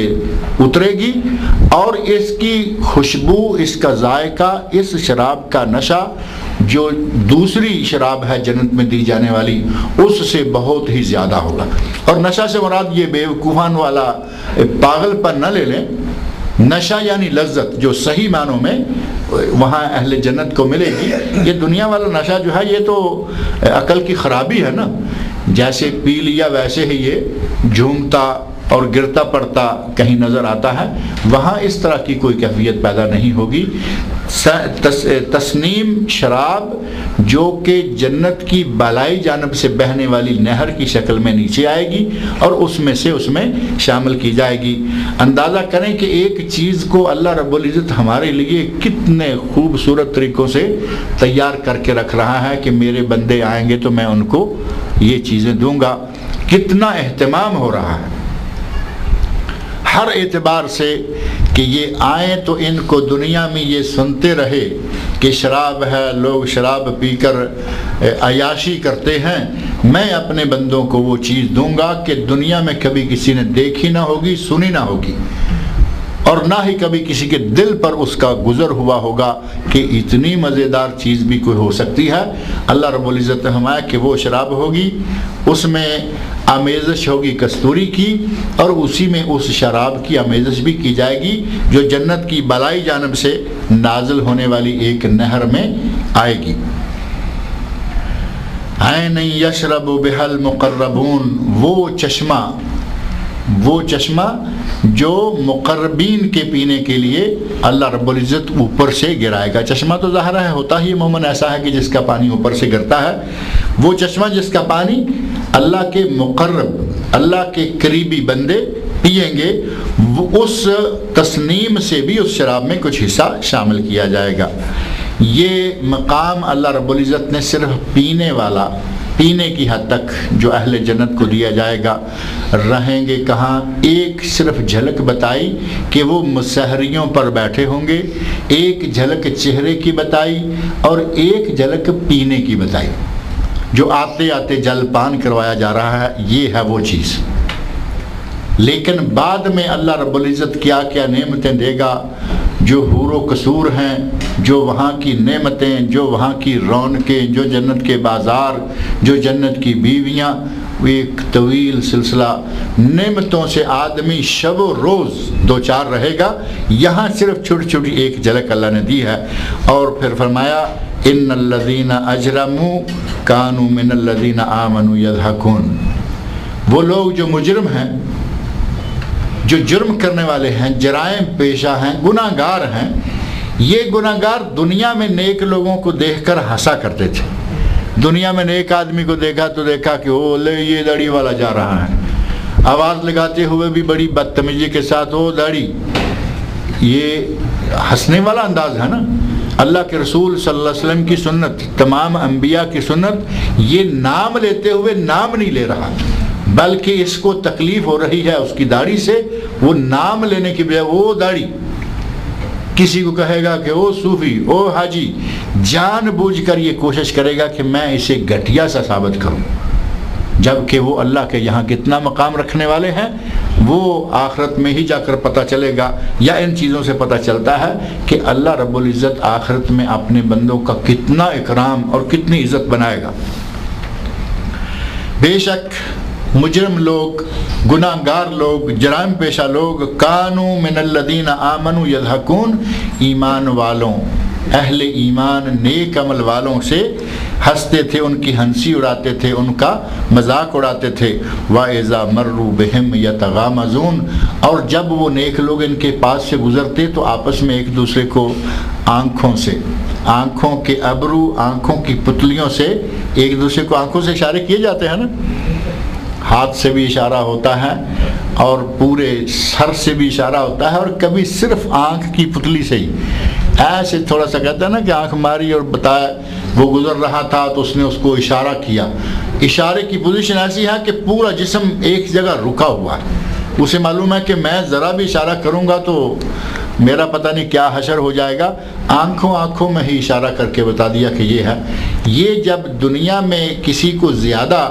اترے گی، اور اس کی خوشبو، اس کا ذائقہ، اس شراب کا نشہ جو دوسری شراب ہے جنت میں دی جانے والی اس سے بہت ہی زیادہ ہوگا۔ اور نشہ سے مراد یہ بیوقوفان والا پاگل پر نہ لے لیں، نشہ یعنی لذت جو صحیح معنوں میں وہاں اہل جنت کو ملے گی۔ یہ دنیا والا نشہ جو ہے یہ تو عقل کی خرابی ہے نا، جیسے پی لیا ویسے ہی یہ جھومتا اور گرتا پڑتا کہیں نظر آتا ہے، وہاں اس طرح کی کوئی کیفیت پیدا نہیں ہوگی۔ تسنیم شراب جو کہ جنت کی بالائی جانب سے بہنے والی نہر کی شکل میں نیچے آئے گی اور اس میں سے اس میں شامل کی جائے گی۔ اندازہ کریں کہ ایک چیز کو اللہ رب العزت ہمارے لیے کتنے خوبصورت طریقوں سے تیار کر کے رکھ رہا ہے کہ میرے بندے آئیں گے تو میں ان کو یہ چیزیں دوں گا، کتنا اہتمام ہو رہا ہے ہر اعتبار سے کہ یہ آئیں تو ان کو دنیا میں یہ سنتے رہے کہ شراب ہے، لوگ شراب پی کر عیاشی کرتے ہیں، میں اپنے بندوں کو وہ چیز دوں گا کہ دنیا میں کبھی کسی نے دیکھی نہ ہوگی، سنی نہ ہوگی، اور نہ ہی کبھی کسی کے دل پر اس کا گزر ہوا ہوگا کہ اتنی مزیدار چیز بھی کوئی ہو سکتی ہے۔ اللہ رب العزت نے فرمایا کہ وہ شراب ہوگی، اس میں آمیزش ہوگی کستوری کی، اور اسی میں اس شراب کی آمیزش بھی کی جائے گی جو جنت کی بالائی جانب سے نازل ہونے والی ایک نہر میں آئے گی۔ عین یشرب بہا المقربون، وہ چشمہ وہ چشمہ جو مقربین کے پینے کے لیے اللہ رب العزت اوپر سے گرائے گا۔ چشمہ تو ظاہر ہے ہوتا ہی عموماً ایسا ہے کہ جس کا پانی اوپر سے گرتا ہے، وہ چشمہ جس کا پانی اللہ کے مقرب، اللہ کے قریبی بندے پئیں گے، وہ اس تسنیم سے بھی اس شراب میں کچھ حصہ شامل کیا جائے گا۔ یہ مقام اللہ رب العزت نے صرف پینے کی حد تک جو اہل جنت کو دیا جائے گا۔ رہیں گے کہاں؟ ایک صرف جھلک بتائی کہ وہ مسحریوں پر بیٹھے ہوں گے، ایک جھلک چہرے کی بتائی اور ایک جھلک پینے کی بتائی۔ جو آتے آتے جل پان کروایا جا رہا ہے، یہ ہے وہ چیز۔ لیکن بعد میں اللہ رب العزت کیا کیا نعمتیں دے گا، جو حور و قصور ہیں، جو وہاں کی نعمتیں، جو وہاں کی رونقیں، جو جنت کے بازار، جو جنت کی بیویاں، ایک طویل سلسلہ نعمتوں سے آدمی شب و روز دوچار رہے گا۔ یہاں صرف چھوٹی چھوٹی ایک جھلک اللہ نے دی ہے، اور پھر فرمایا ان الذین اجرموا کانوا من الذین آمنوا یضحکون۔ وہ لوگ جو مجرم ہیں، جو جرم کرنے والے ہیں، جرائم پیشہ ہیں، گناہ گار ہیں، یہ گناہ گار دنیا میں نیک لوگوں کو دیکھ کر ہنسا کرتے تھے۔ دنیا میں نیک آدمی کو دیکھا تو دیکھا کہ او لے یہ داڑھی والا جا رہا ہے، آواز لگاتے ہوئے بھی بڑی بدتمیزی کے ساتھ او داڑھی، یہ ہنسنے والا انداز ہے نا۔ اللہ کے رسول صلی اللہ علیہ وسلم کی سنت، تمام انبیاء کی سنت، یہ نام لیتے ہوئے نام نہیں لے رہا، بلکہ اس کو تکلیف ہو رہی ہے اس کی داڑھی سے، وہ نام لینے کی بجائے وہ داڑھی، کسی کو کہے گا کہ او صوفی، او حاجی، جان بوجھ کر یہ کوشش کرے گا کہ میں اسے گھٹیا سا ثابت کروں، جبکہ وہ اللہ کے یہاں کتنا مقام رکھنے والے ہیں وہ آخرت میں ہی جا کر پتہ چلے گا، یا ان چیزوں سے پتہ چلتا ہے کہ اللہ رب العزت آخرت میں اپنے بندوں کا کتنا اکرام اور کتنی عزت بنائے گا۔ بے شک مجرم لوگ، گناہ گار لوگ، جرائم پیشہ لوگ، کانوا من الذین آمنوا یضحکون، ایمان والوں، اہل ایمان، نیک عمل والوں سے ہنستے تھے، ان کی ہنسی اڑاتے تھے، ان کا مذاق اڑاتے تھے۔ وَإِذَا مَرُّوا بِهِمْ يَتَغَامَزُونَ، اور جب وہ نیک لوگ ان کے پاس سے گزرتے تو آپس میں ایک دوسرے کو آنکھوں سے، آنکھوں کے ابرو، آنکھوں کی پتلیوں سے ایک دوسرے کو آنکھوں سے اشارے کیے جاتے ہیں نا، ہاتھ سے بھی اشارہ ہوتا ہے اور پورے سر سے بھی اشارہ ہوتا ہے، اور کبھی صرف آنکھ کی پتلی سے ہی ایسے تھوڑا سا کہتا ہے نا کہ آنکھ ماری اور بتایا وہ گزر رہا تھا تو اس نے اس کو اشارہ کیا۔ اشارے کی پوزیشن ایسی ہے کہ پورا جسم ایک جگہ رکا ہوا ہے، اسے معلوم ہے کہ میں ذرا بھی اشارہ کروں گا تو میرا پتہ نہیں کیا حشر ہو جائے گا، آنکھوں میں ہی اشارہ کر کے بتا دیا کہ یہ ہے۔ یہ جب دنیا میں کسی کو زیادہ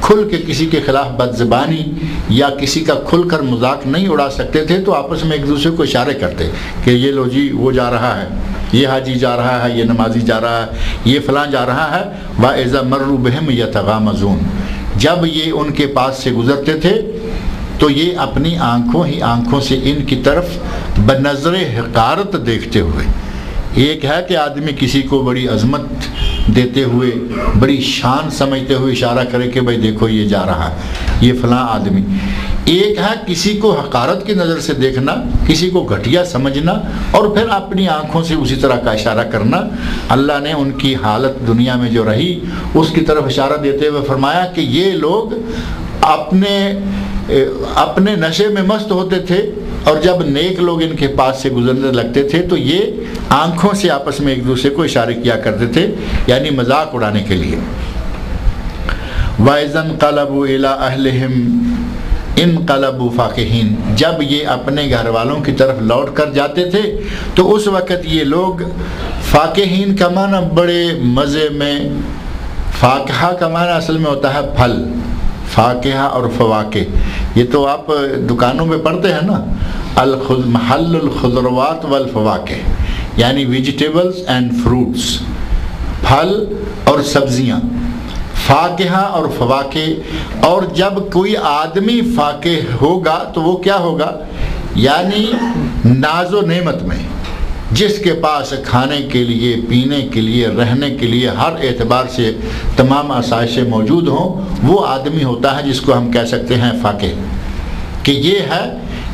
کھل کے کسی کے خلاف بد زبانی یا کسی کا کھل کر مذاق نہیں اڑا سکتے تھے تو آپس میں ایک دوسرے کو اشارے کرتے کہ یہ لو جی وہ جا رہا ہے، یہ حاجی جا رہا ہے، یہ نمازی جا رہا ہے، یہ فلاں جا رہا ہے۔ وَإِذَا مَرُّوا بِهِمْ يَتَغَامَزُونَ، جب یہ ان کے پاس سے گزرتے تھے تو یہ اپنی آنکھوں سے ان کی طرف بنظر حقارت دیکھتے ہوئے، ایک ہے کہ آدمی کسی کو بڑی عظمت دیتے ہوئے، بڑی شان سمجھتے ہوئے اشارہ کرے کہ بھائی دیکھو یہ جا رہا ہے، یہ فلاں آدمی، ایک ہے کسی کو حقارت کی نظر سے دیکھنا، کسی کو گھٹیا سمجھنا اور پھر اپنی آنکھوں سے اسی طرح کا اشارہ کرنا۔ اللہ نے ان کی حالت دنیا میں جو رہی اس کی طرف اشارہ دیتے ہوئے فرمایا کہ یہ لوگ اپنے نشے میں مست ہوتے تھے، اور جب نیک لوگ ان کے پاس سے گزرنے لگتے تھے تو یہ آنکھوں سے آپس میں ایک دوسرے کو اشارے کیا کرتے تھے، یعنی مذاق اڑانے کے لیے۔ وَإِذَا انقلبوا إِلَىٰ أَهْلِهِمْ انقلبوا فَاكِهِينَ، جب یہ اپنے گھر والوں کی طرف لوٹ کر جاتے تھے تو اس وقت یہ لوگ، فاکہین کا معنی بڑے مزے میں، فاکہہ کا معنی اصل میں ہوتا ہے پھل، فاکہہ اور فواکہ، یہ تو آپ دکانوں میں پڑھتے ہیں نا، محل الخضروات والفواکہ، یعنی ویجیٹیبلز اینڈ فروٹس، پھل اور سبزیاں، فاکہہ اور فواکہ۔ اور جب کوئی آدمی فاکہ ہوگا تو وہ کیا ہوگا؟ یعنی ناز و نعمت میں، جس کے پاس کھانے کے لیے، پینے کے لیے، رہنے کے لیے ہر اعتبار سے تمام آسائشیں موجود ہوں، وہ آدمی ہوتا ہے جس کو ہم کہہ سکتے ہیں فاکہ۔ کہ یہ ہے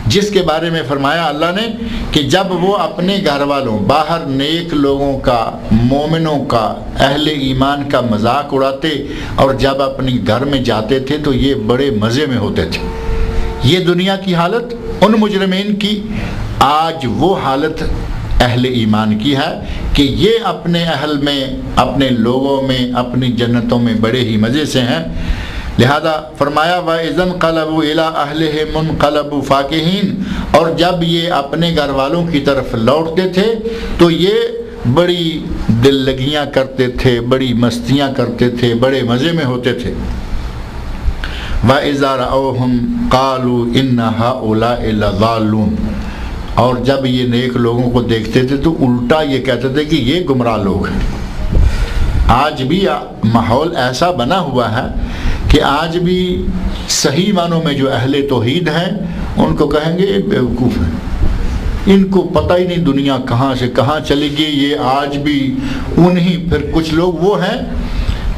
جس کے بارے میں فرمایا اللہ نے کہ جب وہ اپنے گھر والوں باہر نیک لوگوں کا، مومنوں کا، اہل ایمان کا مذاق اڑاتے اور جب اپنی گھر میں جاتے تھے تو یہ بڑے مزے میں ہوتے تھے۔ یہ دنیا کی حالت ان مجرمین کی، آج وہ حالت اہل ایمان کی ہے کہ یہ اپنے اہل میں، اپنے لوگوں میں، اپنی جنتوں میں بڑے ہی مزے سے ہیں۔ لہذا فرمایا وَإِذَا انقلبوا إِلَىٰ أَهْلِهِمْ انقلبوا فَاكِهِينَ، اور جب یہ اپنے گھر والوں کی طرف لوٹتے تھے تو یہ بڑی دل لگیاں کرتے تھے، بڑی مستیاں کرتے تھے، بڑے مزے میں ہوتے تھے۔ وَإِذَا رَأَوْهُمْ قَالُوا إِنَّ هَؤُلَاءِ لَضَالُّونَ، اور جب یہ نیک لوگوں کو دیکھتے تھے تو الٹا یہ کہتے تھے کہ یہ گمراہ لوگ ہیں۔ آج بھی ماحول ایسا بنا ہوا ہے کہ آج بھی صحیح معنوں میں جو اہل توحید ہیں ان کو کہیں گے بیوقوف ہیں، ان کو پتہ ہی نہیں دنیا کہاں سے کہاں چلے گی۔ یہ آج بھی انہیں، پھر کچھ لوگ وہ ہیں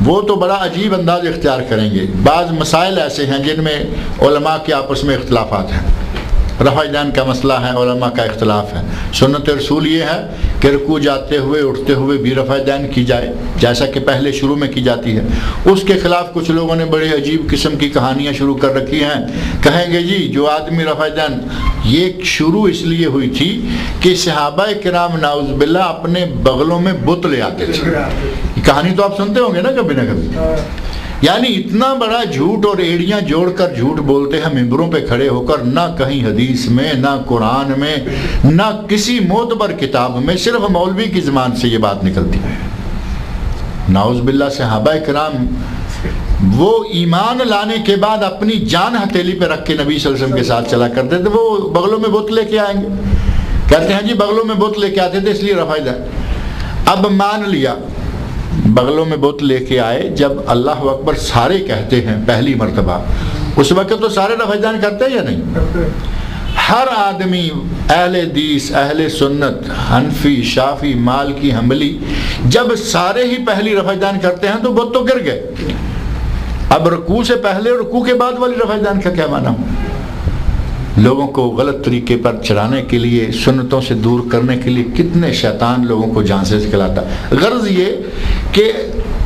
وہ تو بڑا عجیب انداز اختیار کریں گے۔ بعض مسائل ایسے ہیں جن میں علماء کے آپس میں اختلافات ہیں، رفع دین کا مسئلہ ہے، علماء کا اختلاف ہے۔ سنت رسول یہ ہے کہ رکوع جاتے ہوئے اٹھتے ہوئے بھی رفع دین کی جائے جیسا کہ پہلے شروع میں کی جاتی ہے۔ اس کے خلاف کچھ لوگوں نے بڑے عجیب قسم کی کہانیاں شروع کر رکھی ہیں، کہیں گے جی جو آدمی رفع دین، یہ شروع اس لیے ہوئی تھی کہ صحابہ کرام نعوذ باللہ اپنے بغلوں میں بت لے آتے تھے۔ یہ کہانی تو آپ سنتے ہوں گے نا کبھی نہ کبھی۔ یعنی اتنا بڑا جھوٹ اور ایڑیاں جوڑ کر جھوٹ بولتے ہیں ممبروں پہ کھڑے ہو کر، نہ کہیں حدیث میں، نہ قرآن میں، نہ کسی معتبر کتاب میں، صرف مولوی کی زبان سے یہ بات نکلتی ہے۔ نعوذ باللہ صحابہ کرام وہ ایمان لانے کے بعد اپنی جان ہتھیلی پہ رکھ کے نبی صلی اللہ علیہ وسلم کے ساتھ چلا کرتے تھے۔ وہ بغلوں میں بت لے کے آئیں گے، کہتے ہیں جی بغلوں میں بت لے کے آتے تھے اس لیے رفع دین۔ اب مان لیا بغلوں میں بت لے کے آئے، جب اللہ اکبر سارے کہتے ہیں پہلی مرتبہ، اس وقت تو سارے رفع دین کرتے ہیں یا نہیں؟ ہر آدمی، اہل حدیث، اہل سنت، حنفی، شافعی، مالکی، حنبلی، جب سارے ہی پہلی رفع دین کرتے ہیں تو بت تو گر گئے۔ اب رکوع سے پہلے اور رکوع کے بعد والی رفع دین کا کیا معنی ہو؟ لوگوں کو غلط طریقے پر چلانے کے لیے، سنتوں سے دور کرنے کے لیے کتنے شیطان لوگوں کو جان سے نکلاتا۔ غرض یہ کہ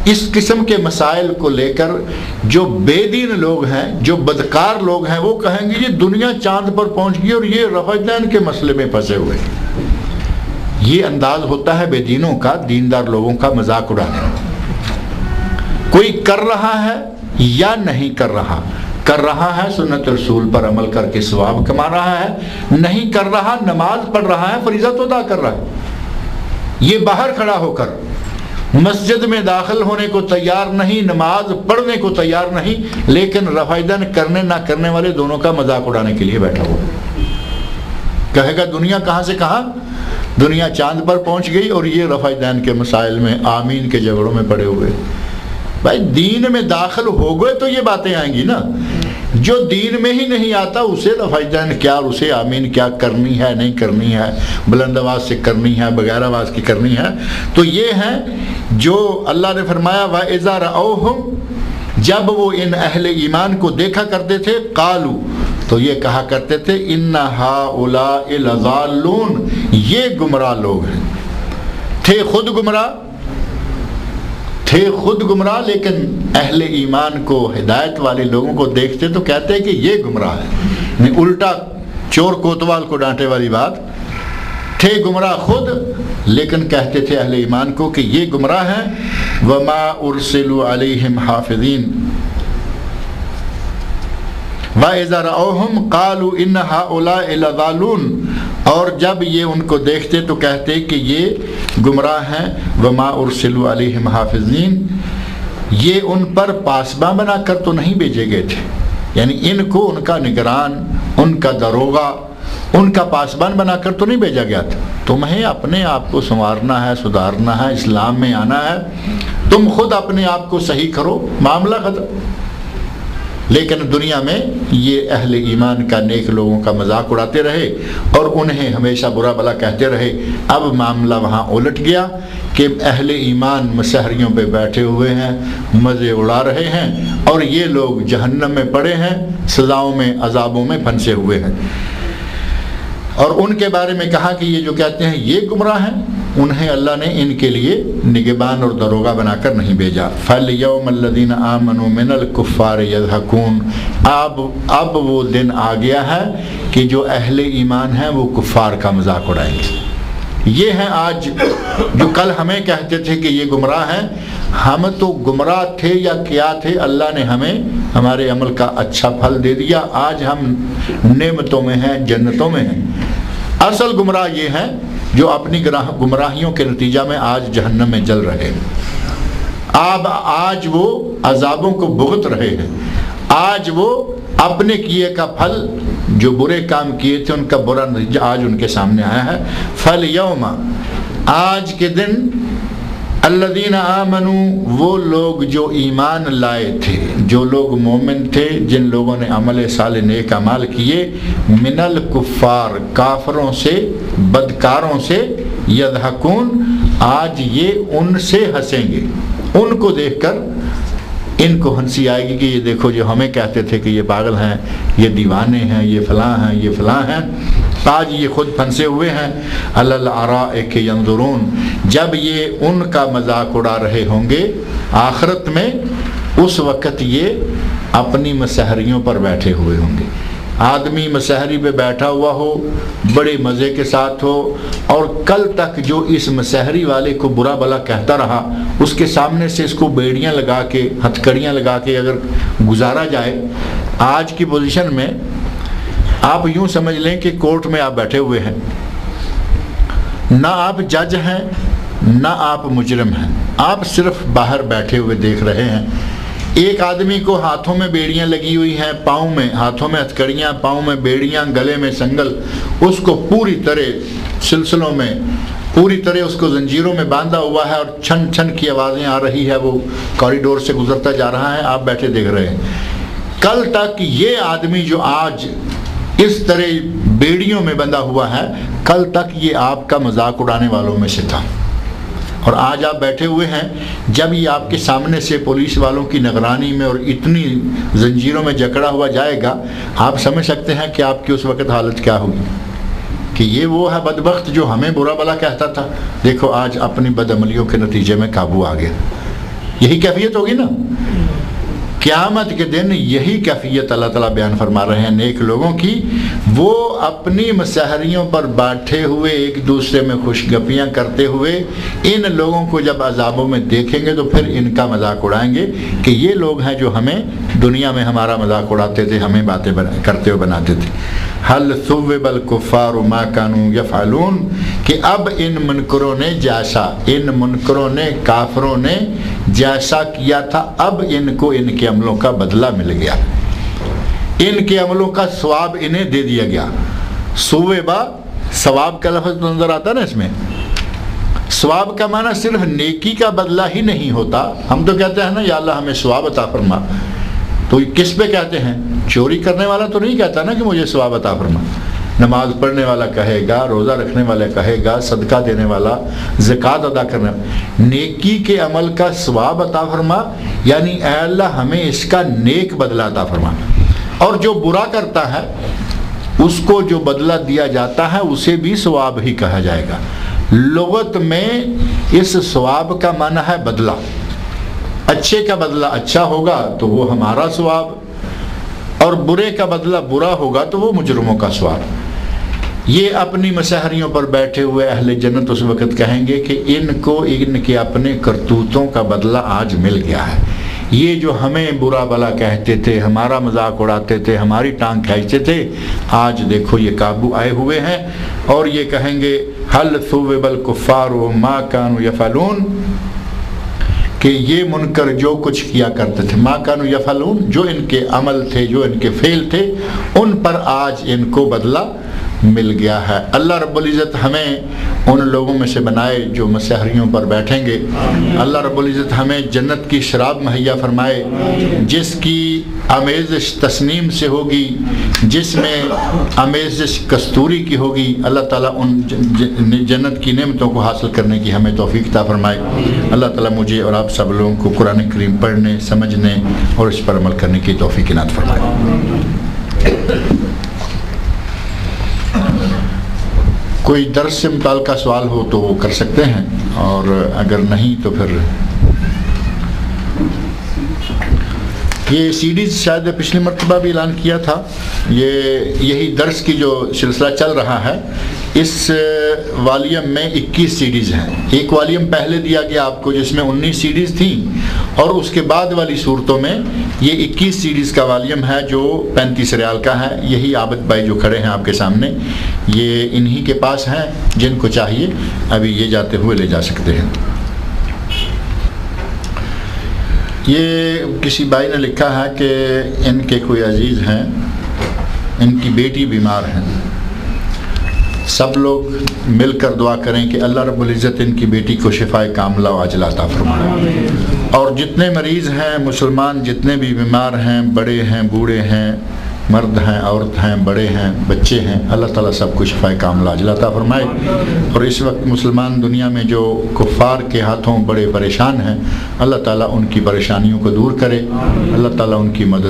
اس قسم کے مسائل کو لے کر جو بے دین لوگ ہیں، جو بدکار لوگ ہیں، وہ کہیں گے یہ دنیا چاند پر پہنچ گئی اور یہ رفع دین کے مسئلے میں پھنسے ہوئے۔ یہ انداز ہوتا ہے بے دینوں کا، دیندار لوگوں کا مذاق اڑانے۔ کوئی کر رہا ہے یا نہیں کر رہا، کر رہا ہے سنت رسول پر عمل کر کے ثواب کما رہا ہے، نہیں کر رہا نماز پڑھ رہا ہے، فریضہ تو ادا کر رہا ہے۔ یہ باہر کھڑا ہو کر مسجد میں داخل ہونے کو تیار نہیں، نماز پڑھنے کو تیار نہیں، لیکن رفع دین کرنے نہ کرنے والے دونوں کا مذاق اڑانے کے لیے بیٹھا ہوا ہے۔ کہے گا دنیا کہاں سے کہاں، دنیا چاند پر پہنچ گئی اور یہ رفع دین کے مسائل میں آمین کے جھگڑوں میں پڑے ہوئے۔ بھائی دین میں داخل ہو گئے تو یہ باتیں آئیں گی نا۔ جو دین میں ہی نہیں آتا اسے رفع دین کیا اور اسے آمین کیا کرنی ہے نہیں کرنی ہے، بلند آواز سے کرنی ہے بغیر آواز کی کرنی ہے۔ تو یہ ہے جو اللہ نے فرمایا وَإِذَا رَأَوْهُمْ، جب وہ ان اہل ایمان کو دیکھا کرتے تھے، قالو، تو یہ کہا کرتے تھے إِنَّ هَؤُلَاءِ لَضَالُّونَ، یہ گمراہ لوگ ہیں۔ تھے خود گمراہ لیکن اہل ایمان کو، ہدایت والے لوگوں کو دیکھتے تو کہتے کہ یہ گمراہ ہے۔ الٹا چور کوتوال کو ڈانٹے والی بات، تھے گمراہ خود لیکن کہتے تھے اہل ایمان کو کہ یہ گمراہ ہیں۔ وَمَا أُرْسِلُوا عَلَيْهِمْ حَافِظِينَ وَإِذَا رَأَوْهُمْ قَالُوا إِنَّ هَؤُلَاءِ لَضَالُّونَ، اور جب یہ ان کو دیکھتے تو کہتے کہ یہ گمراہ ہیں۔ وَمَا أُرْسِلُوا عَلَيْهِمْ حَافِظِينَ، یہ ان پر پاسباں بنا کر تو نہیں بھیجے گئے تھے، یعنی ان کو ان کا نگران، ان کا داروغہ، ان کا پاسبان بنا کر تو نہیں بھیجا گیا تھا۔ تمہیں اپنے آپ کو سنوارنا ہے، سدھارنا ہے، اسلام میں آنا ہے، تم خود اپنے آپ کو صحیح کرو، معاملہ ختم۔ لیکن دنیا میں یہ اہل ایمان کا نیک لوگوں کا مذاق اڑاتے رہے اور انہیں ہمیشہ برا بھلا کہتے رہے۔ اب معاملہ وہاں الٹ گیا کہ اہل ایمان مسحریوں پہ بیٹھے ہوئے ہیں، مزے اڑا رہے ہیں، اور یہ لوگ جہنم میں پڑے ہیں، سزاؤں میں عذابوں میں پھنسے ہوئے ہیں۔ اور ان کے بارے میں کہا کہ یہ جو کہتے ہیں یہ گمراہ ہیں، انہیں اللہ نے ان کے لیے نگہبان اور داروغہ بنا کر نہیں بھیجا۔ فَالْيَوْمَ الَّذِينَ آمَنُوا مِنَ الْكُفَّارِ يَضْحَكُونَ اب وہ دن آ گیا ہے کہ جو اہل ایمان ہیں وہ کفار کا مذاق اڑائیں گے۔ یہ ہیں آج جو کل ہمیں کہتے تھے کہ یہ گمراہ ہیں، ہم تو گمراہ تھے یا کیا تھے، اللہ نے ہمیں ہمارے عمل کا اچھا پھل دے دیا، آج ہم نعمتوں میں ہیں، جنتوں میں ہیں۔ اصل گمراہ یہ ہیں جو اپنی گمراہیوں کے نتیجہ میں آج جہنم میں جل رہے ہیں، آج وہ عذابوں کو بھگت رہے ہیں، آج وہ اپنے کیے کا پھل جو برے کام کیے تھے ان کا برا نتیجہ آج ان کے سامنے آیا ہے۔ فَالْيَوْمَ آج کے دن الذین آمنوا وہ لوگ جو ایمان لائے تھے، جو لوگ مومن تھے، جن لوگوں نے عمل صالح نیک اعمال کیے، من الکفار کافروں سے، بدکاروں سے، یضحکون آج یہ ان سے ہنسیں گے، ان کو دیکھ کر ان کو ہنسی آئے گی کہ یہ دیکھو جو ہمیں کہتے تھے کہ یہ پاگل ہیں، یہ دیوانے ہیں، یہ فلاں ہیں، یہ فلاں ہیں، آج یہ خود پھنسے ہوئے ہیں۔ علی الارائک ینظرون جب یہ ان کا مذاق اڑا رہے ہوں گے آخرت میں، اس وقت یہ اپنی مسحریوں پر بیٹھے ہوئے ہوں گے۔ آدمی مسحری پہ بیٹھا ہوا ہو، بڑے مزے کے ساتھ ہو، اور کل تک جو اس مسحری والے کو برا بھلا کہتا رہا، اس کے سامنے سے اس کو بیڑیاں لگا کے، ہتھکڑیاں لگا کے اگر گزارا جائے، آج کی پوزیشن میں آپ یوں سمجھ لیں کہ کورٹ میں آپ بیٹھے ہوئے ہیں، نہ آپ جج ہیں نہ آپ مجرم ہیں، آپ صرف باہر بیٹھے ہوئے دیکھ رہے ہیں۔ ایک آدمی کو ہاتھوں میں بیڑیاں لگی ہوئی ہیں، پاؤں میں، ہاتھوں میں ہتھکڑیاں، پاؤں میں بیڑیاں، گلے میں سنگل، اس کو پوری طرح سلسلوں میں، پوری طرح اس کو زنجیروں میں باندھا ہوا ہے، اور چھن چھن کی آوازیں آ رہی ہے، وہ کوریڈور سے گزرتا جا رہا ہے، آپ بیٹھے دیکھ رہے ہیں۔ کل تک یہ آدمی جو آج اس طرح بیڑیوں میں بندھا ہوا ہے، کل تک یہ آپ کا مذاق اڑانے والوں میں سے تھا، اور آج آپ بیٹھے ہوئے ہیں۔ جب یہ آپ کے سامنے سے پولیس والوں کی نگرانی میں اور اتنی زنجیروں میں جکڑا ہوا جائے گا، آپ سمجھ سکتے ہیں کہ آپ کی اس وقت حالت کیا ہوگی، کہ یہ وہ ہے بدبخت جو ہمیں برا بھلا کہتا تھا، دیکھو آج اپنی بدعملیوں کے نتیجے میں قابو آ گیا۔ یہی کیفیت ہوگی نا قیامت کے دن، یہی کیفیت اللہ تعالیٰ بیان فرما رہے ہیں نیک لوگوں کی۔ وہ اپنی مسحریوں پر بیٹھے ہوئے ایک دوسرے میں خوش گپیاں کرتے ہوئے ان لوگوں کو جب عذابوں میں دیکھیں گے تو پھر ان کا مذاق اڑائیں گے کہ یہ لوگ ہیں جو ہمیں دنیا میں ہمارا مذاق اڑاتے تھے، ہمیں باتیں کرتے ہوئے بناتے تھے۔ حل ثوب الکفار ما کانوا یفعلون کہ اب ان منکروں نے جیسا، ان منکروں نے، کافروں نے جیسا کیا تھا، اب ان کو ان کے عملوں کا بدلہ مل گیا، ان کے عملوں کا ثواب انہیں دے دیا گیا۔ ثوبہ ثواب کا لفظ نظر آتا نا اس میں، ثواب کا معنی صرف نیکی کا بدلہ ہی نہیں ہوتا۔ ہم تو کہتے ہیں نا یا اللہ ہمیں ثواب عطا فرما، تو کس پہ کہتے ہیں؟ چوری کرنے والا تو نہیں کہتا نا کہ مجھے ثواب عطا فرما، نماز پڑھنے والا کہے گا، روزہ رکھنے والا کہے گا، صدقہ دینے والا، زکوٰۃ ادا کرنے والا، نیکی کے عمل کا ثواب عطا فرما، یعنی اے اللہ ہمیں اس کا نیک بدلہ عطا فرما۔ اور جو برا کرتا ہے اس کو جو بدلہ دیا جاتا ہے اسے بھی ثواب ہی کہا جائے گا۔ لغت میں اس ثواب کا معنی ہے بدلہ، اچھے کا بدلہ اچھا ہوگا تو وہ ہمارا ثواب، اور برے کا بدلہ برا ہوگا تو وہ مجرموں کا ثواب۔ یہ اپنی مسحریوں پر بیٹھے ہوئے اہل جنت اس وقت کہیں گے کہ ان کو ان کے اپنے کرتوتوں کا بدلہ آج مل گیا ہے، یہ جو ہمیں برا بھلا کہتے تھے، ہمارا مذاق اڑاتے تھے، ہماری ٹانگ کھینچتے تھے، آج دیکھو یہ قابو آئے ہوئے ہیں۔ اور یہ کہیں گے حل ثوب الکفار ما کانوا یفعلون کہ یہ منکر جو کچھ کیا کرتے تھے، ما کانوا یفعلون جو ان کے عمل تھے، جو ان کے فعل تھے، ان پر آج ان کو بدلہ مل گیا ہے۔ اللہ رب العزت ہمیں ان لوگوں میں سے بنائے جو مسحریوں پر بیٹھیں گے۔ اللہ رب العزت ہمیں جنت کی شراب مہیا فرمائے جس کی آمیزش تسنیم سے ہوگی، جس میں آمیزش کستوری کی ہوگی۔ اللہ تعالیٰ ان جنت کی نعمتوں کو حاصل کرنے کی ہمیں توفیق عطا فرمائے۔ اللہ تعالیٰ مجھے اور آپ سب لوگوں کو قرآن کریم پڑھنے، سمجھنے اور اس پر عمل کرنے کی توفیق عنایت فرمائے۔ کوئی درس سے متعلقہ سوال ہو تو وہ کر سکتے ہیں، اور اگر نہیں تو پھر یہ سیڈیز شاید پچھلی مرتبہ بھی اعلان کیا تھا، یہی درس کی جو سلسلہ چل رہا ہے، اس والیم میں 21 سیڈیز ہیں۔ ایک والیم پہلے دیا گیا آپ کو جس میں 19 سیڈیز تھیں، اور اس کے بعد والی صورتوں میں یہ 21 سیڈیز کا والیم ہے جو 35 ریال کا ہے۔ یہی عابد بھائی جو کھڑے ہیں آپ کے سامنے، یہ انہی کے پاس ہیں، جن کو چاہیے ابھی یہ جاتے ہوئے لے جا سکتے ہیں۔ یہ کسی بھائی نے لکھا ہے کہ ان کے کوئی عزیز ہیں، ان کی بیٹی بیمار ہیں، سب لوگ مل کر دعا کریں کہ اللہ رب العزت ان کی بیٹی کو شفائے کاملہ و عاجلہ عطا فرمائے۔ اور جتنے مریض ہیں مسلمان، جتنے بھی بیمار ہیں، بڑے ہیں بوڑھے ہیں، مرد ہیں عورت ہیں، بڑے ہیں بچے ہیں، اللہ تعالیٰ سب کو شفائے کاملہ عاجلہ عطا فرمائے۔ اور اس وقت مسلمان دنیا میں جو کفار کے ہاتھوں بڑے پریشان ہیں، اللہ تعالیٰ ان کی پریشانیوں کو دور کرے، اللہ تعالیٰ ان کی مدد